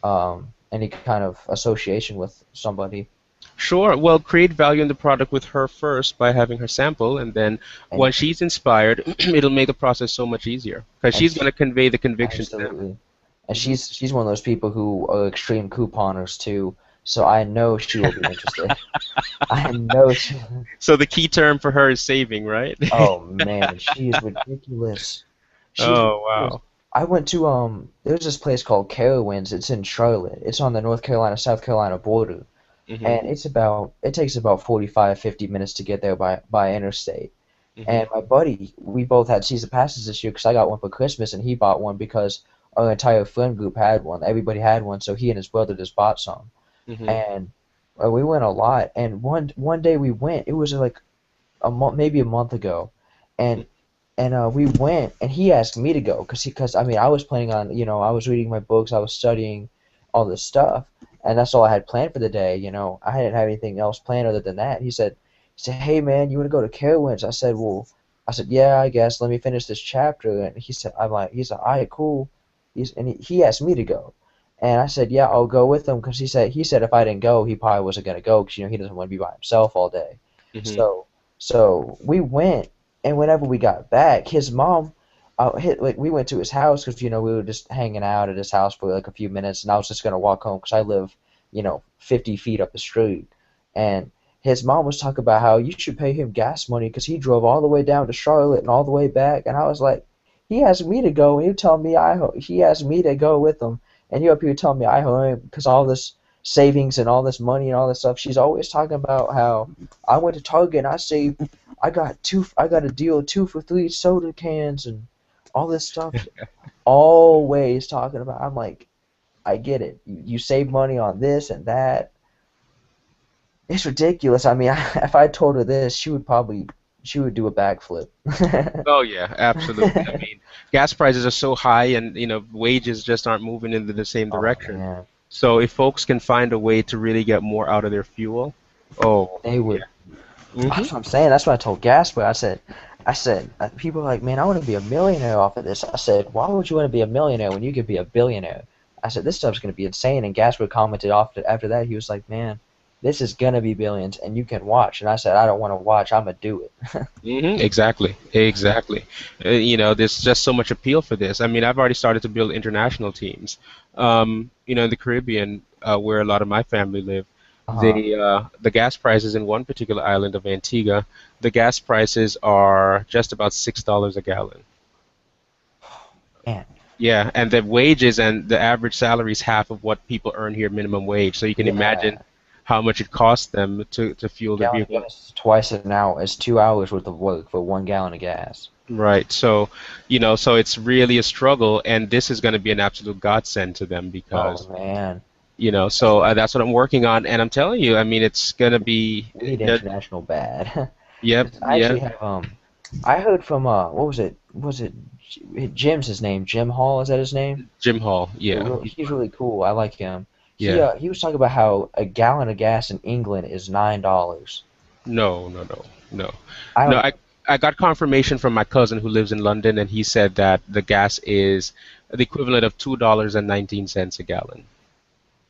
of association with somebody. Sure. Well, create value in the product with her first by having her sample, and then And once she's inspired, it'll make the process so much easier because and she's going to she, convey the conviction to them. Absolutely. And Hmm. she's one of those people who are extreme couponers too, so I know she will be interested. I know she. So the key term for her is saving, right? Oh man, she is ridiculous. She's Oh, ridiculous. wow. I went to there's this place called Carowinds. It's in Charlotte. It's on the North Carolina South Carolina border, Hmm. and it takes about 45-50 minutes to get there by interstate. Hmm. And my buddy, we both had season passes this year because I got one for Christmas and he bought one because our entire friend group had one. Everybody had one, so he and his brother just bought some. Hmm. And we went a lot. And one day we went. It was like maybe a month ago, and we went. And he asked me to go because I mean I was planning on I was reading my books, I was studying all this stuff, and that's all I had planned for the day. I didn't have anything else planned other than that. He said, "Hey man, you want to go to Carowinds?" I said, "Yeah, I guess. Let me finish this chapter." And he said, "All right, cool." He asked me to go, and I said, "Yeah, I'll go with him," because he said if I didn't go, he probably wasn't gonna go because he doesn't want to be by himself all day. Hmm. So so we went, and whenever we got back, his mom, like we went to his house because we were just hanging out at his house for like a few minutes, and I was just gonna walk home because I live 50 feet up the street, and his mom was talking about how you should pay him gas money because he drove all the way down to Charlotte and all the way back, and I was like, he asked me to go, and you tell me he asked me to go with him, and you up here telling me I owe him because all this savings and all this money and all this stuff. She's always talking about how I went to Target and I got a deal 2 for 3 soda cans and all this stuff. Always talking about. I'm like, I get it. You save money on this and that. It's ridiculous. I mean, if I told her this, she would do a backflip. Oh yeah, absolutely. I mean, gas prices are so high, and wages just aren't moving into the same Oh direction. man, So if folks can find a way to really get more out of their fuel, oh they yeah. would. Hmm. That's what I'm saying. That's what I told Gasper. I said, people are like, man, I want to be a millionaire off of this. I said, why would you want to be a millionaire when you could be a billionaire? I said, this stuff's going to be insane. And Gasper commented after that. He was like, man, this is going to be billions and you can watch. And I said, I don't want to watch. I'm going to do it. Exactly, exactly. There's just so much appeal for this. I mean, I've already started to build international teams. In the Caribbean, where a lot of my family live, Uh-huh. the gas prices in one particular island of Antigua, the gas prices are just about $6 a gallon. Man, Yeah, and the wages and the average salary is half of what people earn here, minimum wage. So you can imagine yeah. how much it costs them to fuel their Gallon of vehicle. gas is twice an hour. It's 2 hours worth of work for 1 gallon of gas. Right. So it's really a struggle, and this is going to be an absolute godsend to them Oh because, man. so that's what I'm working on, and I'm telling you, I mean, it's going to be, We need that, international bad. yep, 'Cause I actually yep, have I heard from what was it? Was it Jim's his name? Jim Hall, is that his name? Jim Hall, yeah, He's really cool. I like him. yeah. He was talking about how a gallon of gas in England is $9. No, no, no, no, I no. don't. I got confirmation from my cousin who lives in London, and he said that the gas is the equivalent of $2.19 a gallon.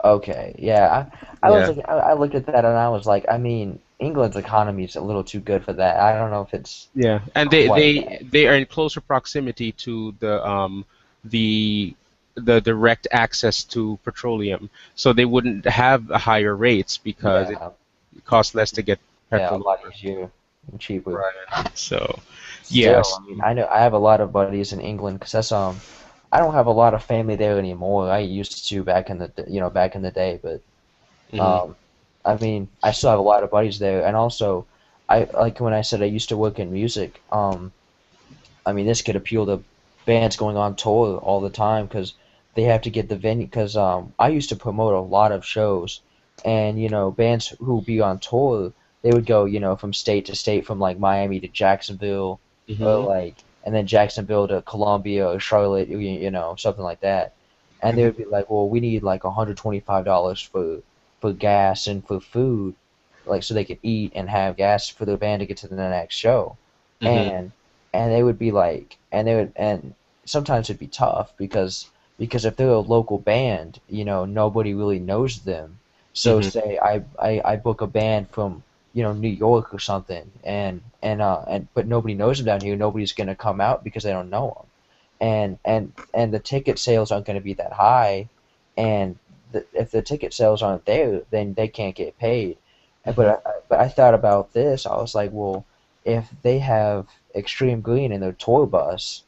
Okay, yeah. Yeah, I looked at that and I was like, I mean, England's economy is a little too good for that. I don't know if it's yeah, and quite that. they are in closer proximity to the the direct access to petroleum, so they wouldn't have higher rates because it Yeah, costs less to get yeah, a petrol lot over. easier and cheaper. Right. So, Still, yes. I mean, I know I have a lot of buddies in England because I don't have a lot of family there anymore. I used to back in back in the day, but Hmm. um, I mean, I still have a lot of buddies there, and also, I like when I said I used to work in music. I mean, this could appeal to bands going on tour all the time because they have to get the venue. Because I used to promote a lot of shows, and bands who be on tour, they would go, from state to state, from like Miami to Jacksonville, or Hmm. and then Jacksonville to Columbia or Charlotte, something like that. And they Hmm. would be like, well, we need like $125 for gas and for food, like so they could eat and have gas for their band to get to the next show. Hmm. And they would be like, and they would, and sometimes it'd be tough because if they're a local band, nobody really knows them. So Hmm. say I book a band from New York or something, and but nobody knows them down here. Nobody's gonna come out because they don't know them, and the ticket sales aren't gonna be that high, and if the ticket sales aren't there, then they can't get paid. And Hmm. but I thought about this. I was like, well, if they have Extreme Green in their tour bus,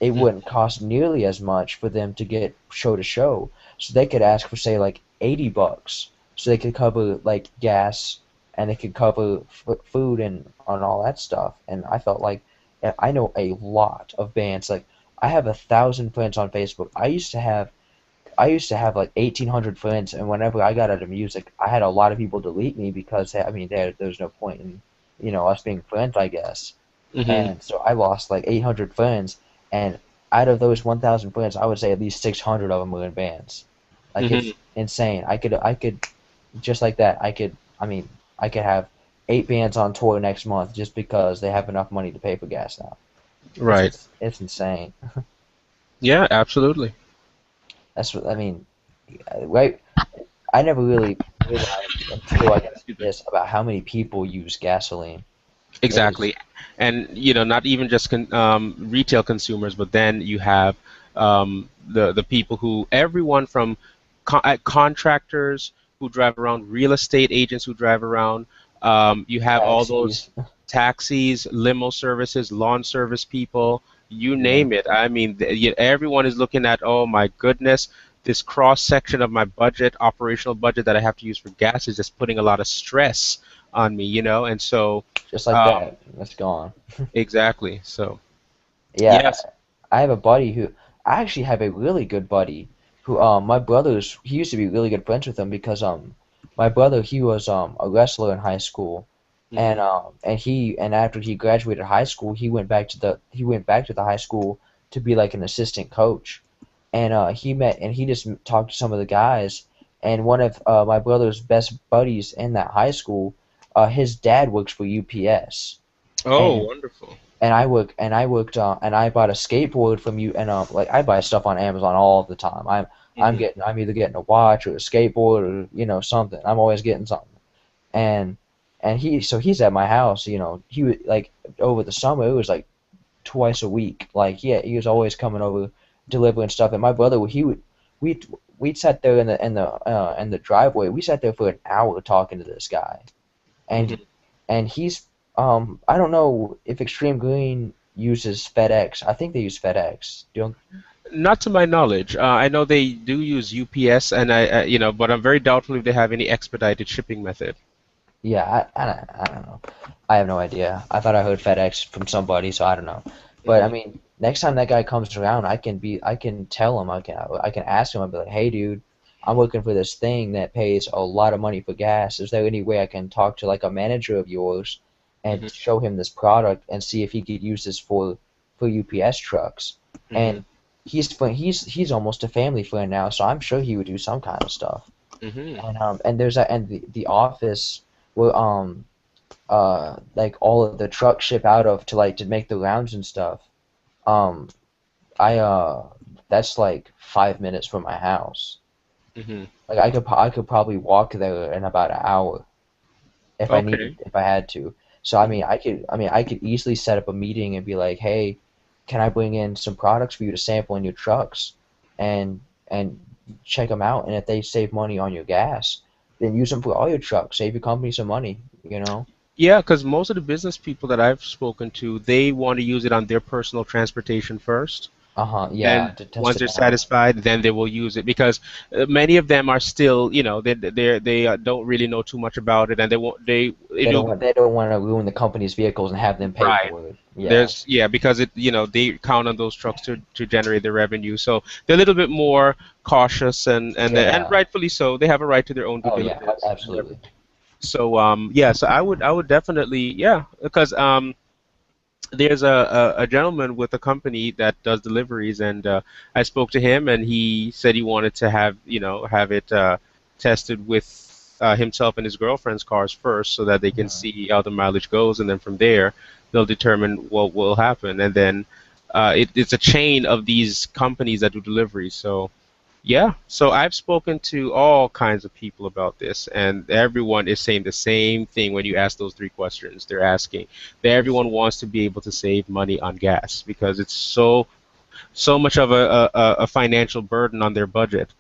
it wouldn't cost nearly as much for them to get show to show. So they could ask for say like $80, so they could cover like gas and they could cover food and on all that stuff. And I felt like I know a lot of bands. Like I have 1,000 friends on Facebook. I used to have like 1,800 friends, and whenever I got out of music, I had a lot of people delete me because I mean there's no point in us being friends, I guess. Hmm. And so I lost like 800 friends, and out of those 1,000 friends, I would say at least 600 of them were in bands. Like Hmm. it's insane. I could just like that. I mean, I could have 8 bands on tour next month just because they have enough money to pay for gas now. Right. It's insane. Yeah, absolutely. That's what I mean. Right? I never really realized until I got into Excuse me. this about how many people use gasoline. It is Exactly. And not even just retail consumers, but then you have the people who everyone from contractors who drive around, real estate agents who drive around. You have all those taxis. taxis, limo services, lawn service people, you Yeah, name it. I mean, everyone is looking at, oh my goodness, this cross section of my budget, operational budget that I have to use for gas is just putting a lot of stress on me. And so just like um, that. That's gone. exactly. So Yeah, yes. I have a buddy who I actually have a really good buddy who my brother's he used to be really good friends with him because my brother he was a wrestler in high school Hmm. and after he graduated high school he went back to the high school to be like an assistant coach and he just talked to some of the guys and one of my brother's best buddies in that high school his dad works for UPS Oh, and wonderful. and I bought a skateboard from you and like I buy stuff on Amazon all the time. Hmm. I'm either getting a watch or a skateboard or something. I'm always getting something. And he's at my house. He would like over the summer it was like twice a week. Like yeah, he was always coming over delivering stuff. And my brother he would we we sat there in the driveway. We sat there for an hour talking to this guy and Hmm. he's I don't know if Extreme Green uses FedEx. I think they use FedEx. Don't Not to my knowledge. I know they do use UPS, and but I'm very doubtful if they have any expedited shipping method. yeah, I don't know. I have no idea. I thought I heard FedEx from somebody, so I don't know. But I Hmm. mean, next time that guy comes around, I can tell him, I can ask him, I'll be like, hey, dude, I'm looking for this thing that pays a lot of money for gas. Is there any way I can talk to like a manager of yours and Hmm. show him this product and see if he could use this for UPS trucks? Hmm. And he's almost a family friend now, so I'm sure he would do some kind of stuff. Hmm. And there's a and the office where like all of the trucks ship out of to like to make the rounds and stuff. Um, I that's like 5 minutes from my house. Hmm. Like I could probably walk there in about an hour if I needed Okay. if I had to. So Hmm. I could easily set up a meeting and be like, hey, can I bring in some products for you to sample in your trucks and and check them out, and if they save money on your gas, then use them for all your trucks. Save your company some money, you know? Yeah, because most of the business people that I've spoken to, they want to use it on their personal transportation first. Uh-huh, yeah, Then to test once it they're out. satisfied, then they will use it because many of them are still, they don't really know too much about it, and they won't they do They don't want to ruin the company's vehicles and have them pay right. for it. Yeah. There's yeah because they count on those trucks to generate their revenue, so they're a little bit more cautious and Yeah. rightfully so. They have a right to their own due Oh yeah, diligence and absolutely. everything. So yeah, so I would definitely yeah because there's a gentleman with a company that does deliveries, and I spoke to him, and he said he wanted to have it tested with himself and his girlfriend's cars first, so that they can Mhm. see how the mileage goes, and then from there they'll determine what will happen, and then it's a chain of these companies that do deliveries. So yeah, so I've spoken to all kinds of people about this, and everyone is saying the same thing when you ask those three questions. They're asking that everyone wants to be able to save money on gas because it's so much of a financial burden on their budget,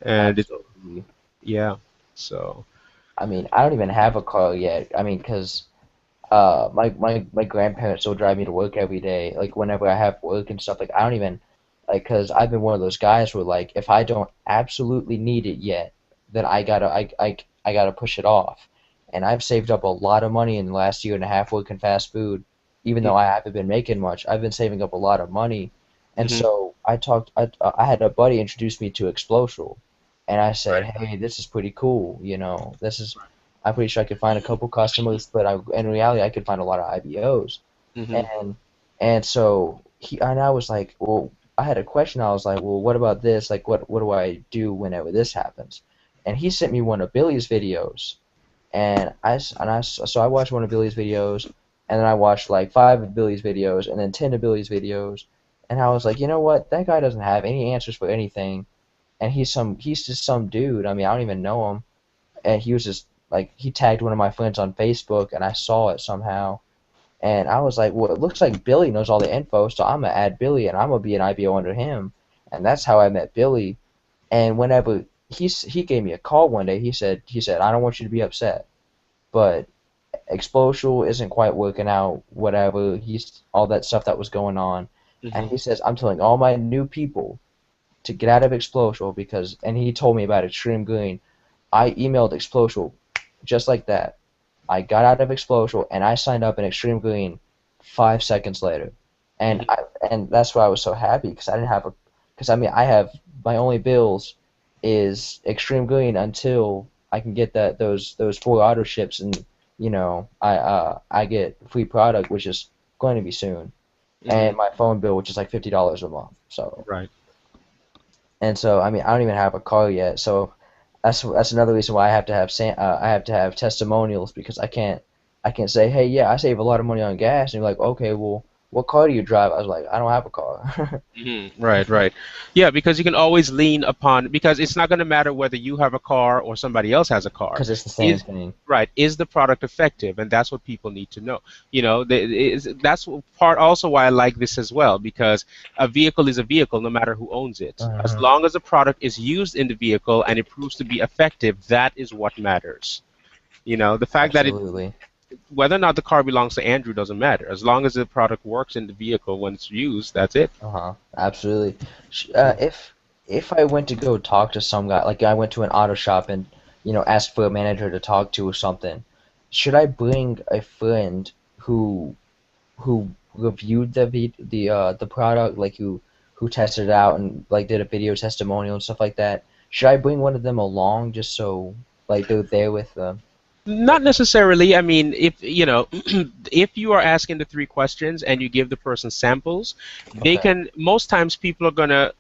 and it's Absolutely. yeah. So I mean, I don't even have a car yet. I mean, because my grandparents still drive me to work every day. Like whenever I have work and stuff, like I don't even like because I've been one of those guys where like if I don't absolutely need it yet, then I gotta push it off. And I've saved up a lot of money in the last year and a half working fast food, even though I haven't been making much. I've been saving up a lot of money, and hmm. so I had a buddy introduce me to Explosial, and I said, Right. hey, this is pretty cool. You know, this is I'm pretty sure I could find a couple customers, but in reality, I could find a lot of IBOs. Hmm. And so I was like, well, I had a question. I was like, well, what about this? Like, what do I do whenever this happens? And he sent me one of Billy's videos, and so I watched one of Billy's videos, and then I watched like five of Billy's videos, and then 10 of Billy's videos, and I was like, you know what? That guy doesn't have any answers for anything, and he's just some dude. I mean, I don't even know him, and he was just like he tagged one of my friends on Facebook, and I saw it somehow, and I was like, well, it looks like Billy knows all the info, so I'm gonna add Billy, and I'm gonna be an IBO under him, and that's how I met Billy. And whenever he gave me a call one day, he said I don't want you to be upset, but Explosial isn't quite working out, whatever. He's all that stuff that was going on, and Hmm. he says I'm telling all my new people to get out of Explosial because, and he told me about Extreme Green. I emailed Explosial just like that. I got out of Explosial and I signed up in Extreme Green 5 seconds later, and Hmm. that's why I was so happy because I didn't have a because I mean I have my only bills is Extreme Green until I can get those four auto ships, and I get free product, which is going to be soon, Hmm. and my phone bill, which is like $50 a month. So Right. and so I mean I don't even have a car yet, so that's another reason why I have to have testimonials because I can't say, hey, yeah, I save a lot of money on gas, and you're like, okay, well, what car do you drive? I was like, I don't have a car. Right, right. Yeah, because you can always lean upon because it's not going to matter whether you have a car or somebody else has a car. Because it's the same Is thing. right, is the product effective? And that's what people need to know. That's part also why I like this as well because a vehicle is a vehicle no matter who owns it. As Uh-huh. long as the product is used in the vehicle and it proves to be effective, that is what matters. The fact that it Absolutely. whether or not the car belongs to Andrew doesn't matter. As long as the product works in the vehicle when it's used, that's it. Uh-huh. Absolutely. Mhm. If I went to go talk to some guy, like I went to an auto shop and ask for a manager to talk to or something, should I bring a friend who reviewed the product, like who tested it out and like did a video testimonial and stuff like that? Should I bring one of them along just so like they're there with them? Not necessarily. I mean, if if you are asking the three questions and you give the person samples, Okay, most times people are gonna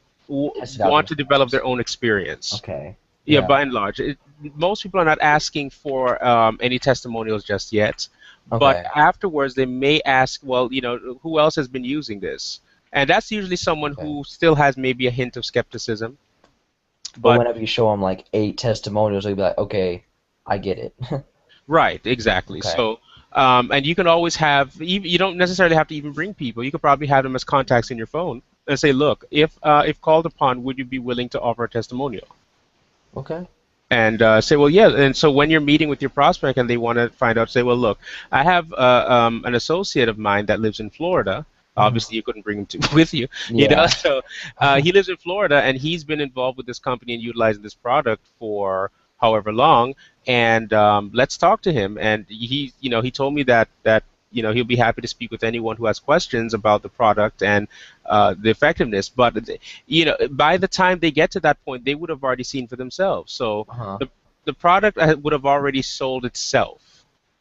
test it out want to develop themselves. their own experience. Okay. Yeah, Yeah. by and large, most people are not asking for any testimonials just yet, but Okay. afterwards they may ask, well, who else has been using this? And that's usually someone Okay. who still has maybe a hint of skepticism. But But whenever you show them like 8 testimonials, they'll be like, okay, I get it. right, exactly. Okay. So, and you can always have, you don't necessarily have to even bring people. You could probably have them as contacts in your phone and say, look, if called upon, would you be willing to offer a testimonial? Okay. And say, well, yeah. And so when you're meeting with your prospect and they want to find out, say, well, look, I have an associate of mine that lives in Florida. Hmm. Obviously, you couldn't bring him to, with you, Yeah. So he lives in Florida and he's been involved with this company and utilizing this product for however long. And let's talk to him. And he told me that he'll be happy to speak with anyone who has questions about the product and the effectiveness. But by the time they get to that point, they would have already seen for themselves. So Uh-huh. the the product would have already sold itself.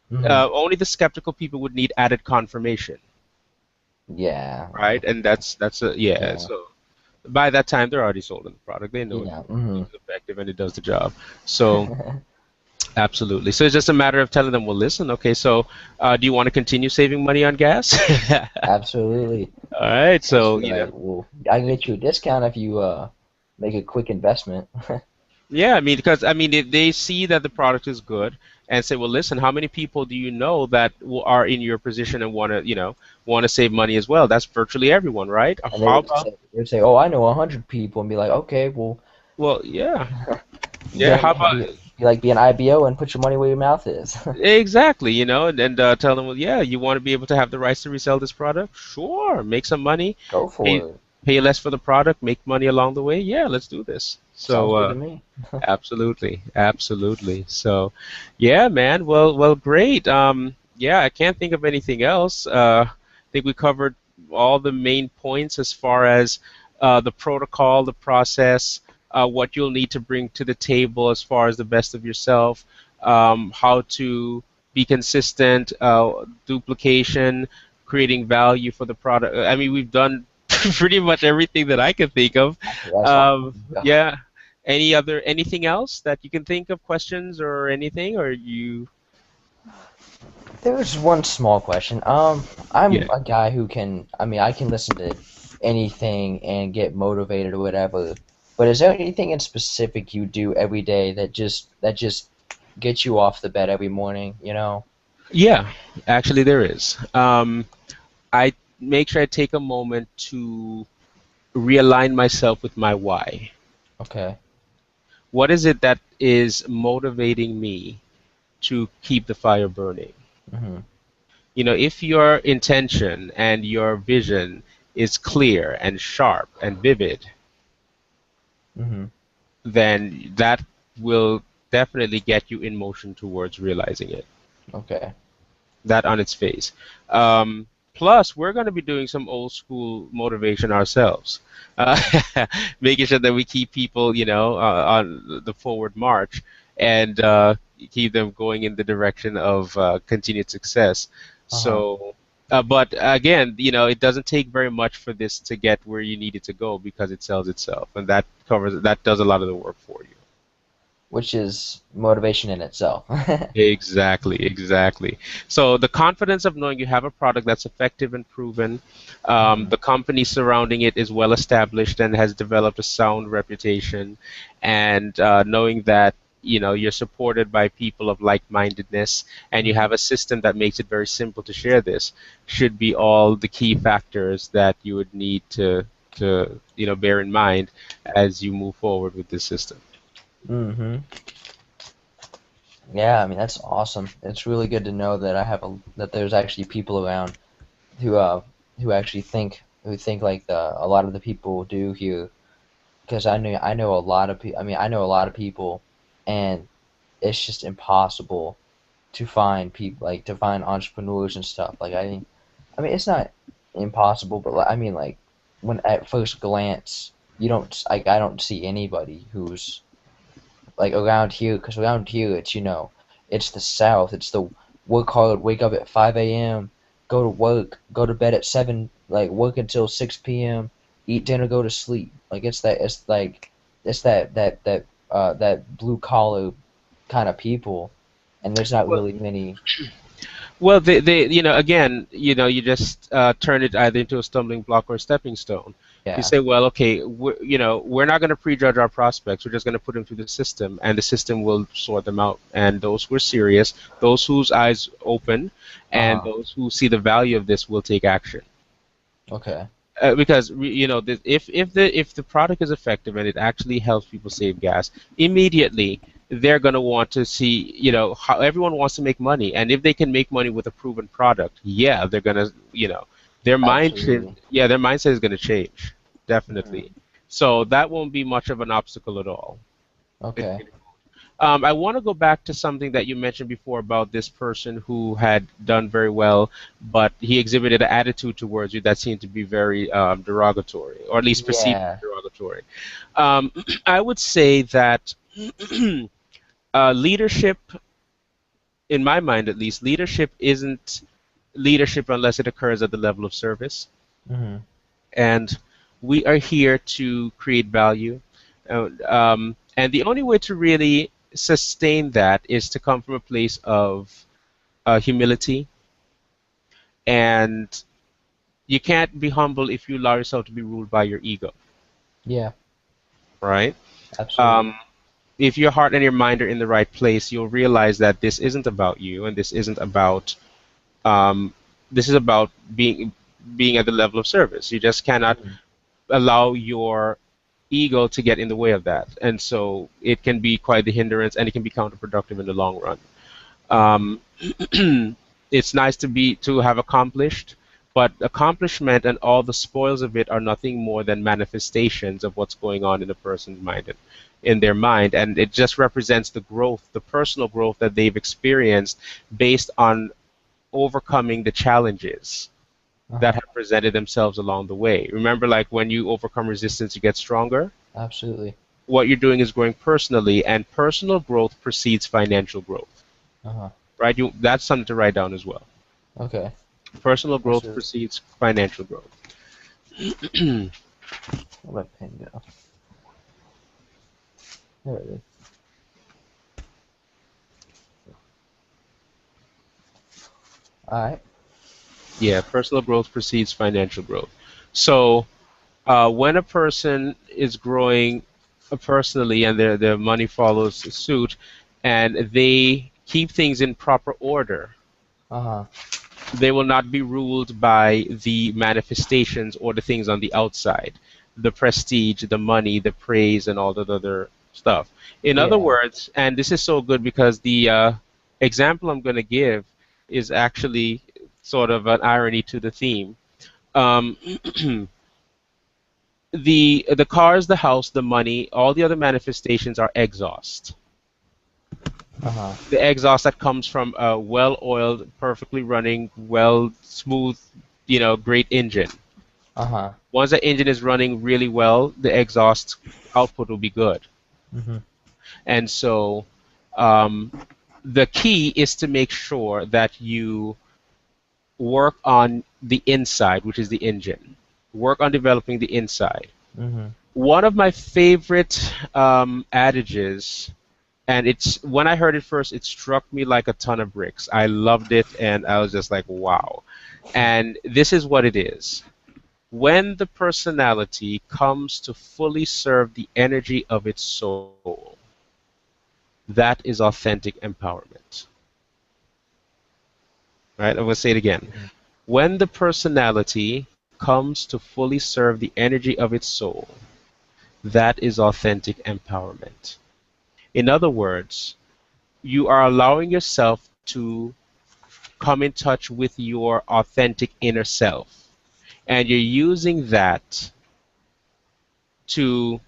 Hmm. Only the skeptical people would need added confirmation, Yeah. right? And that's a yeah. Yeah. So by that time, they're already sold on the product. They know Yeah. Hmm. it's effective and it does the job. So absolutely. So it's just a matter of telling them, well, listen, okay, so do you want to continue saving money on gas? Absolutely. All right. Just So be like, well, I can get you a discount if you make a quick investment. yeah, I mean, because I mean, if they see that the product is good and say, well, listen, how many people do you know that are in your position and want to save money as well? That's virtually everyone, right? And they How would about, say, oh, I know 100 people, and be like, okay, well, well, yeah, yeah. then How about be an IBO and put your money where your mouth is. exactly, and tell them, well, yeah, you want to be able to have the rights to resell this product? Sure, make some money, Go pay for it. pay less for the product, make money along the way. Yeah, let's do this. Sounds So, good to me. absolutely, absolutely. So, yeah, man. Well, great. Yeah, I can't think of anything else. I think we covered all the main points as far as the protocol, the process, what you'll need to bring to the table as far as the best of yourself, how to be consistent, duplication, creating value for the product. I mean, we've done pretty much everything that I can think of. Actually, that's awesome. Yeah. Yeah. Anything else that you can think of, questions or anything, or you? There's one small question. I'm Yeah. a guy who can, I can listen to anything and get motivated or whatever. But is there anything in specific you do every day that just gets you off the bed every morning? Yeah, actually there is. I make sure I take a moment to realign myself with my why. Okay. What is it that is motivating me to keep the fire burning? Mhm. If your intention and your vision is clear and sharp and vivid, Mhm. then that will definitely get you in motion towards realizing it. Okay. That on its face. Plus, we're going to be doing some old school motivation ourselves, uh, making sure that we keep people, on the forward march and keep them going in the direction of continued success. Uh-huh. So, but again, it doesn't take very much for this to get where you need it to go because it sells itself, and that does a lot of the work for you. Which is motivation in itself. Exactly, exactly. So the confidence of knowing you have a product that's effective and proven, Mhm. the company surrounding it is well established and has developed a sound reputation, and knowing that you're supported by people of like-mindedness, and you Mhm. have a system that makes it very simple to share this, should be all the key factors that you would need to bear in mind as you move forward with this system. Mhm. Yeah, that's awesome. It's really good to know that that there's actually people around who actually think like a lot of the people do here. Because I know a lot of people. I know a lot of people, and it's just impossible to find people, like to find entrepreneurs and stuff. Like it's not impossible, but like when at first glance you don't like I don't see anybody who's like around here, because around here it's the South. It's the work hard, wake up at 5 a.m., go to work, go to bed at 7, like work until 6 p.m., eat dinner, go to sleep. Like it's that that blue collar kind of people, and there's not Well, really many. well, again, you just turn it either into a stumbling block or a stepping stone. You Yeah. say, well, okay, we're not going to prejudge our prospects. We're just going to put them through the system, and the system will sort them out. And those who are serious, those whose eyes open, and Uh-huh. those who see the value of this will take action. Okay. Because if the product is effective and it actually helps people save gas, immediately they're going to want to see, how everyone wants to make money, and if they can make money with a proven product, yeah, they're going to, Absolutely. their mindset is going to change, definitely. Mhm. So that won't be much of an obstacle at all. Okay. I want to go back to something that you mentioned before about this person who had done very well, but he exhibited an attitude towards you that seemed to be very derogatory, or at least perceived to be Yeah. derogatory. Um, I would say that leadership, in my mind at least, leadership isn't leadership unless it occurs at the level of service. Hmm. And we are here to create value. And the only way to really sustain that is to come from a place of humility. And you can't be humble if you allow yourself to be ruled by your ego, Yeah. right? Absolutely. Um, if your heart and your mind are in the right place, you'll realize that this isn't about you, and um, this is about being at the level of service. You just cannot Hmm. allow your ego to get in the way of that, and so it can be quite the hindrance, and it can be counterproductive in the long run. Hmm. Um, it's nice to have accomplished, but accomplishment and all the spoils of it are nothing more than manifestations of what's going on in a person's mind and in their mind, and it just represents the growth, the personal growth that they've experienced based on overcoming the challenges that Uh-huh. have presented themselves along the way. Remember, like when you overcome resistance, you get stronger. Absolutely. What you're doing is growing personally, and personal growth precedes financial growth. Uh-huh. Right? That's something to write down as well. Okay. Personal growth Absolutely. precedes financial growth. Where'd my pen go? There it is. All right. Yeah, personal growth precedes financial growth. So when a person is growing personally and their money follows suit, and they keep things in proper order, Uh-huh. they will not be ruled by the manifestations or the things on the outside, the prestige, the money, the praise, and all that other stuff. In other Yeah. words, and this is so good because the example I'm going to give is actually sort of an irony to the theme. Um, the cars, the house, the money, all the other manifestations are exhaust. Uh-huh. The exhaust that comes from a well-oiled, perfectly running, well smooth, great engine. Uh-huh. Once the engine is running really well, the exhaust output will be good. Mm-hmm. And so um, the key is to make sure that you work on the inside, which is the engine. Work on developing the inside. Mm-hmm. One of my favorite adages, and it's when I heard it first, it struck me like a ton of bricks. I loved it, and I was just like, wow. And this is what it is. When the personality comes to fully serve the energy of its soul, that is authentic empowerment. Right? I'm going to say it again. Mm-hmm. When the personality comes to fully serve the energy of its soul, that is authentic empowerment. In other words, you are allowing yourself to come in touch with your authentic inner self, and you're using that to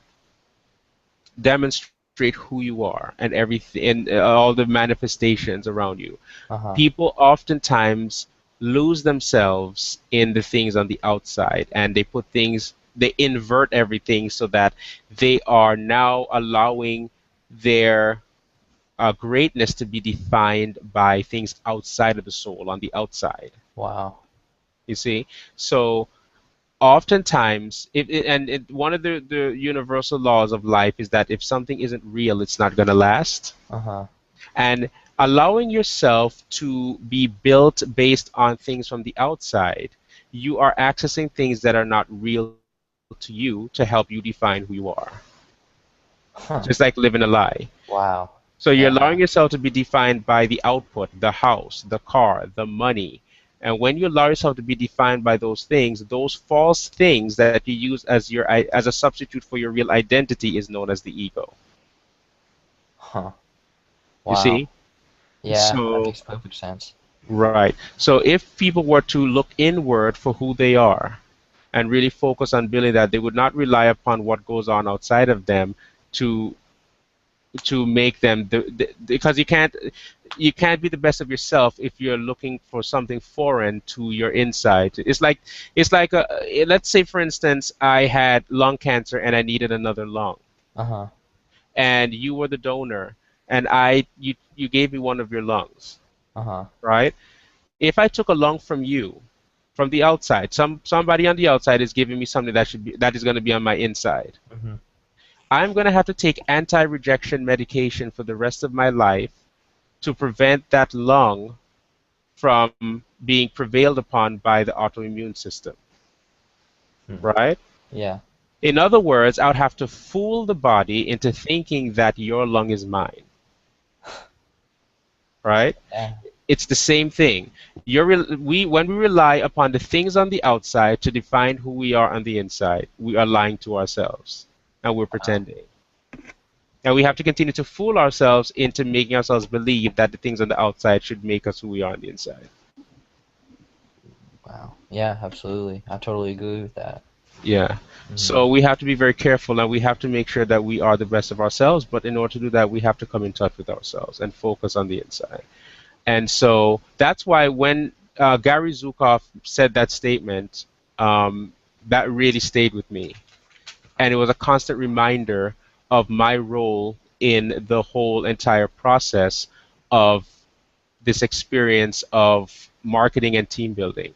demonstrate who you are and everything and all the manifestations around you. Uh-huh. People oftentimes lose themselves in the things on the outside, and they invert everything so that they are now allowing their greatness to be defined by things outside of the soul on the outside. Wow. You see? So oftentimes, one of the universal laws of life is that if something isn't real, it's not going to last. Uh-huh. And allowing yourself to be built based on things from the outside, you are accessing things that are not real to you to help you define who you are. Just Huh. like living a lie. Wow. So you're allowing Yeah. yourself to be defined by the output, the house, the car, the money. And when you allow yourself to be defined by those things, those false things that you use as as a substitute for your real identity is known as the ego. Huh. You Wow. see? Yeah, that So makes perfect sense. right. So if people were to look inward for who they are and really focus on building that, they would not rely upon what goes on outside of them to make them because you can't be the best of yourself if you're looking for something foreign to your inside. It's like let's say for instance I had lung cancer and I needed another lung, Uh-huh. and you were the donor, and you gave me one of your lungs, Uh-huh. right? If I took a lung from you from the outside, somebody on the outside is giving me something that is going to be on my inside. Hmm. I'm going to have to take anti-rejection medication for the rest of my life to prevent that lung from being prevailed upon by the autoimmune system, Hmm. right? Yeah. In other words, I would have to fool the body into thinking that your lung is mine, right? Yeah. It's the same thing. When we rely upon the things on the outside to define who we are on the inside, we are lying to ourselves and we're Wow. pretending. And we have to continue to fool ourselves into making ourselves believe that the things on the outside should make us who we are on the inside. Wow. Yeah, absolutely. I totally agree with that. Yeah. Hmm. So we have to be very careful and we have to make sure that we are the best of ourselves. But in order to do that, we have to come in touch with ourselves and focus on the inside. And so that's why when Gary Zukov said that statement, that really stayed with me. And it was a constant reminder of my role in the whole entire process of this experience of marketing and team building.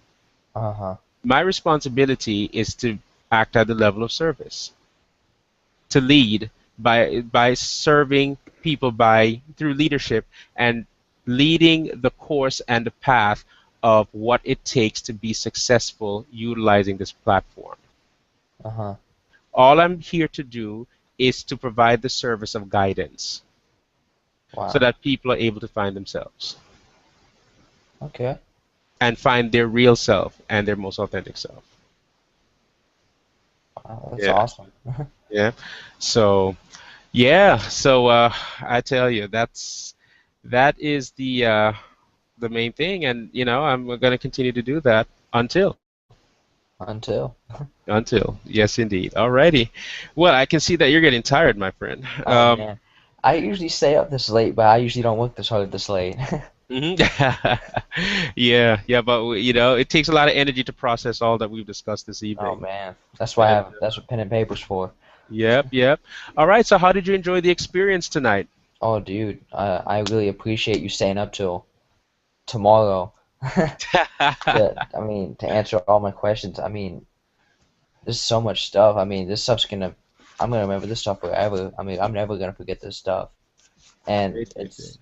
Uh-huh. My responsibility is to act at the level of service, to lead by serving people by through leadership and leading the course and the path of what it takes to be successful utilizing this platform. Uh-huh. All I'm here to do is to provide the service of guidance so Wow. that people are able to find themselves Okay. and find their real self and their most authentic self. Wow, that's Yeah, awesome. yeah. So yeah, so I tell you, that is the main thing, and I'm going to continue to do that Until. until yes, indeed. Alrighty. Well, I can see that you're getting tired, my friend. Oh man. I usually stay up this late, but I usually don't work this hard this late. Mhm. Yeah, yeah, but it takes a lot of energy to process all that we've discussed this Oh evening. man. That's why I And have that's what pen and paper's for. yep, yep. All right. So, how did you enjoy the experience tonight? Oh dude, I really appreciate you staying up till tomorrow. To answer all my questions. I mean, there's so much stuff. I mean, this stuff's gonna I'm gonna remember this stuff forever. I mean, I'm never gonna forget this stuff. And Great, great, great.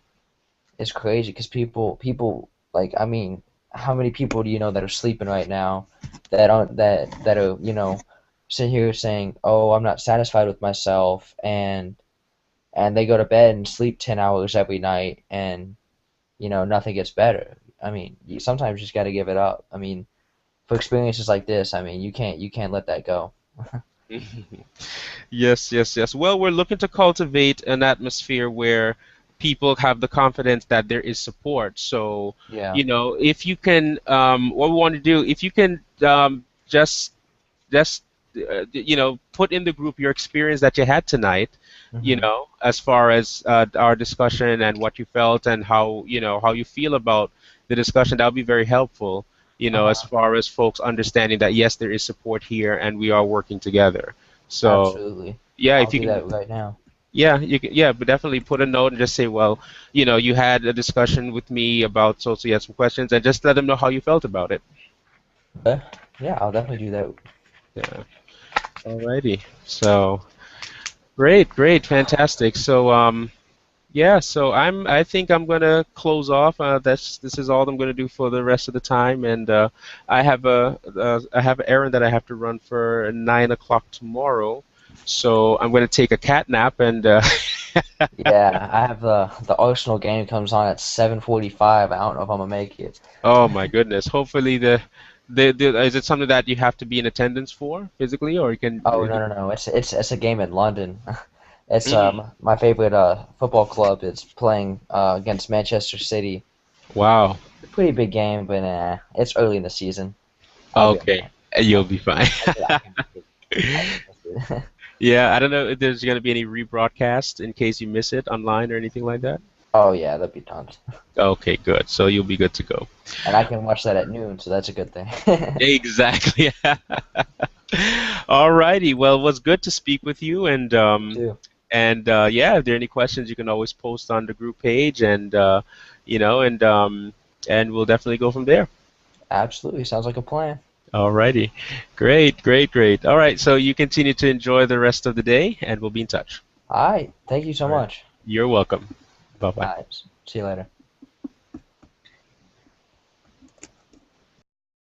it's crazy because people like I mean, how many people do you know that are sleeping right now that are sitting here saying, "Oh, I'm not satisfied with myself," and they go to bed and sleep 10 hours every night, and nothing gets better. I mean, sometimes you just got to give it up. I mean, for experiences like this, I mean, you can't let that go. Yes, yes, yes. Well, we're looking to cultivate an atmosphere where people have the confidence that there is support. So, Yeah. if you can, what we want to do, if you can just put in the group your experience that you had tonight, Hmm. as far as our discussion and what you felt and how you feel about the discussion, that would be very helpful, as Uh-huh. far as folks understanding that yes, there is support here and we are working together. So Absolutely. yeah, I'll if you do can, that right now. yeah, you can, yeah, but definitely put a note and just say, well, you had a discussion with me about, so you had some questions, and just let them know how you felt about it. Okay. Yeah, I'll definitely do that. Yeah. Alrighty. So great, great, fantastic. So yeah, so I think I'm gonna close off. This is all I'm gonna do for the rest of the time, and I have an errand that I have to run for 9 o'clock tomorrow. So I'm gonna take a cat nap, and Yeah, I have the Arsenal game comes on at 7:45. I don't know if I'm gonna make it. oh my goodness. Hopefully the is it something that you have to be in attendance for physically, or you can? Oh no no no! It's a game in London. It's Mm, my favorite football club is playing against Manchester City. wow. Pretty big game, but it's early in the season. I'll be Okay, alright. you'll I be fine. I can make it. I can make it. Yeah, I don't know if there's gonna be any rebroadcast in case you miss it online or anything like that. Oh yeah, that'd be tons. Okay, good. So you'll be good to go. And I can watch that at noon, so that's a good thing. Exactly. All righty. Well, it was good to speak with you, You too. and yeah, if there are any questions, you can always post on the group page, and you know, and we'll definitely go from there. Absolutely, sounds like a plan. All righty. Great, great, great. All right. So you continue to enjoy the rest of the day, and we'll be in touch. All right, thank you so All right. much. You're welcome. Bye bye. All right, see you later.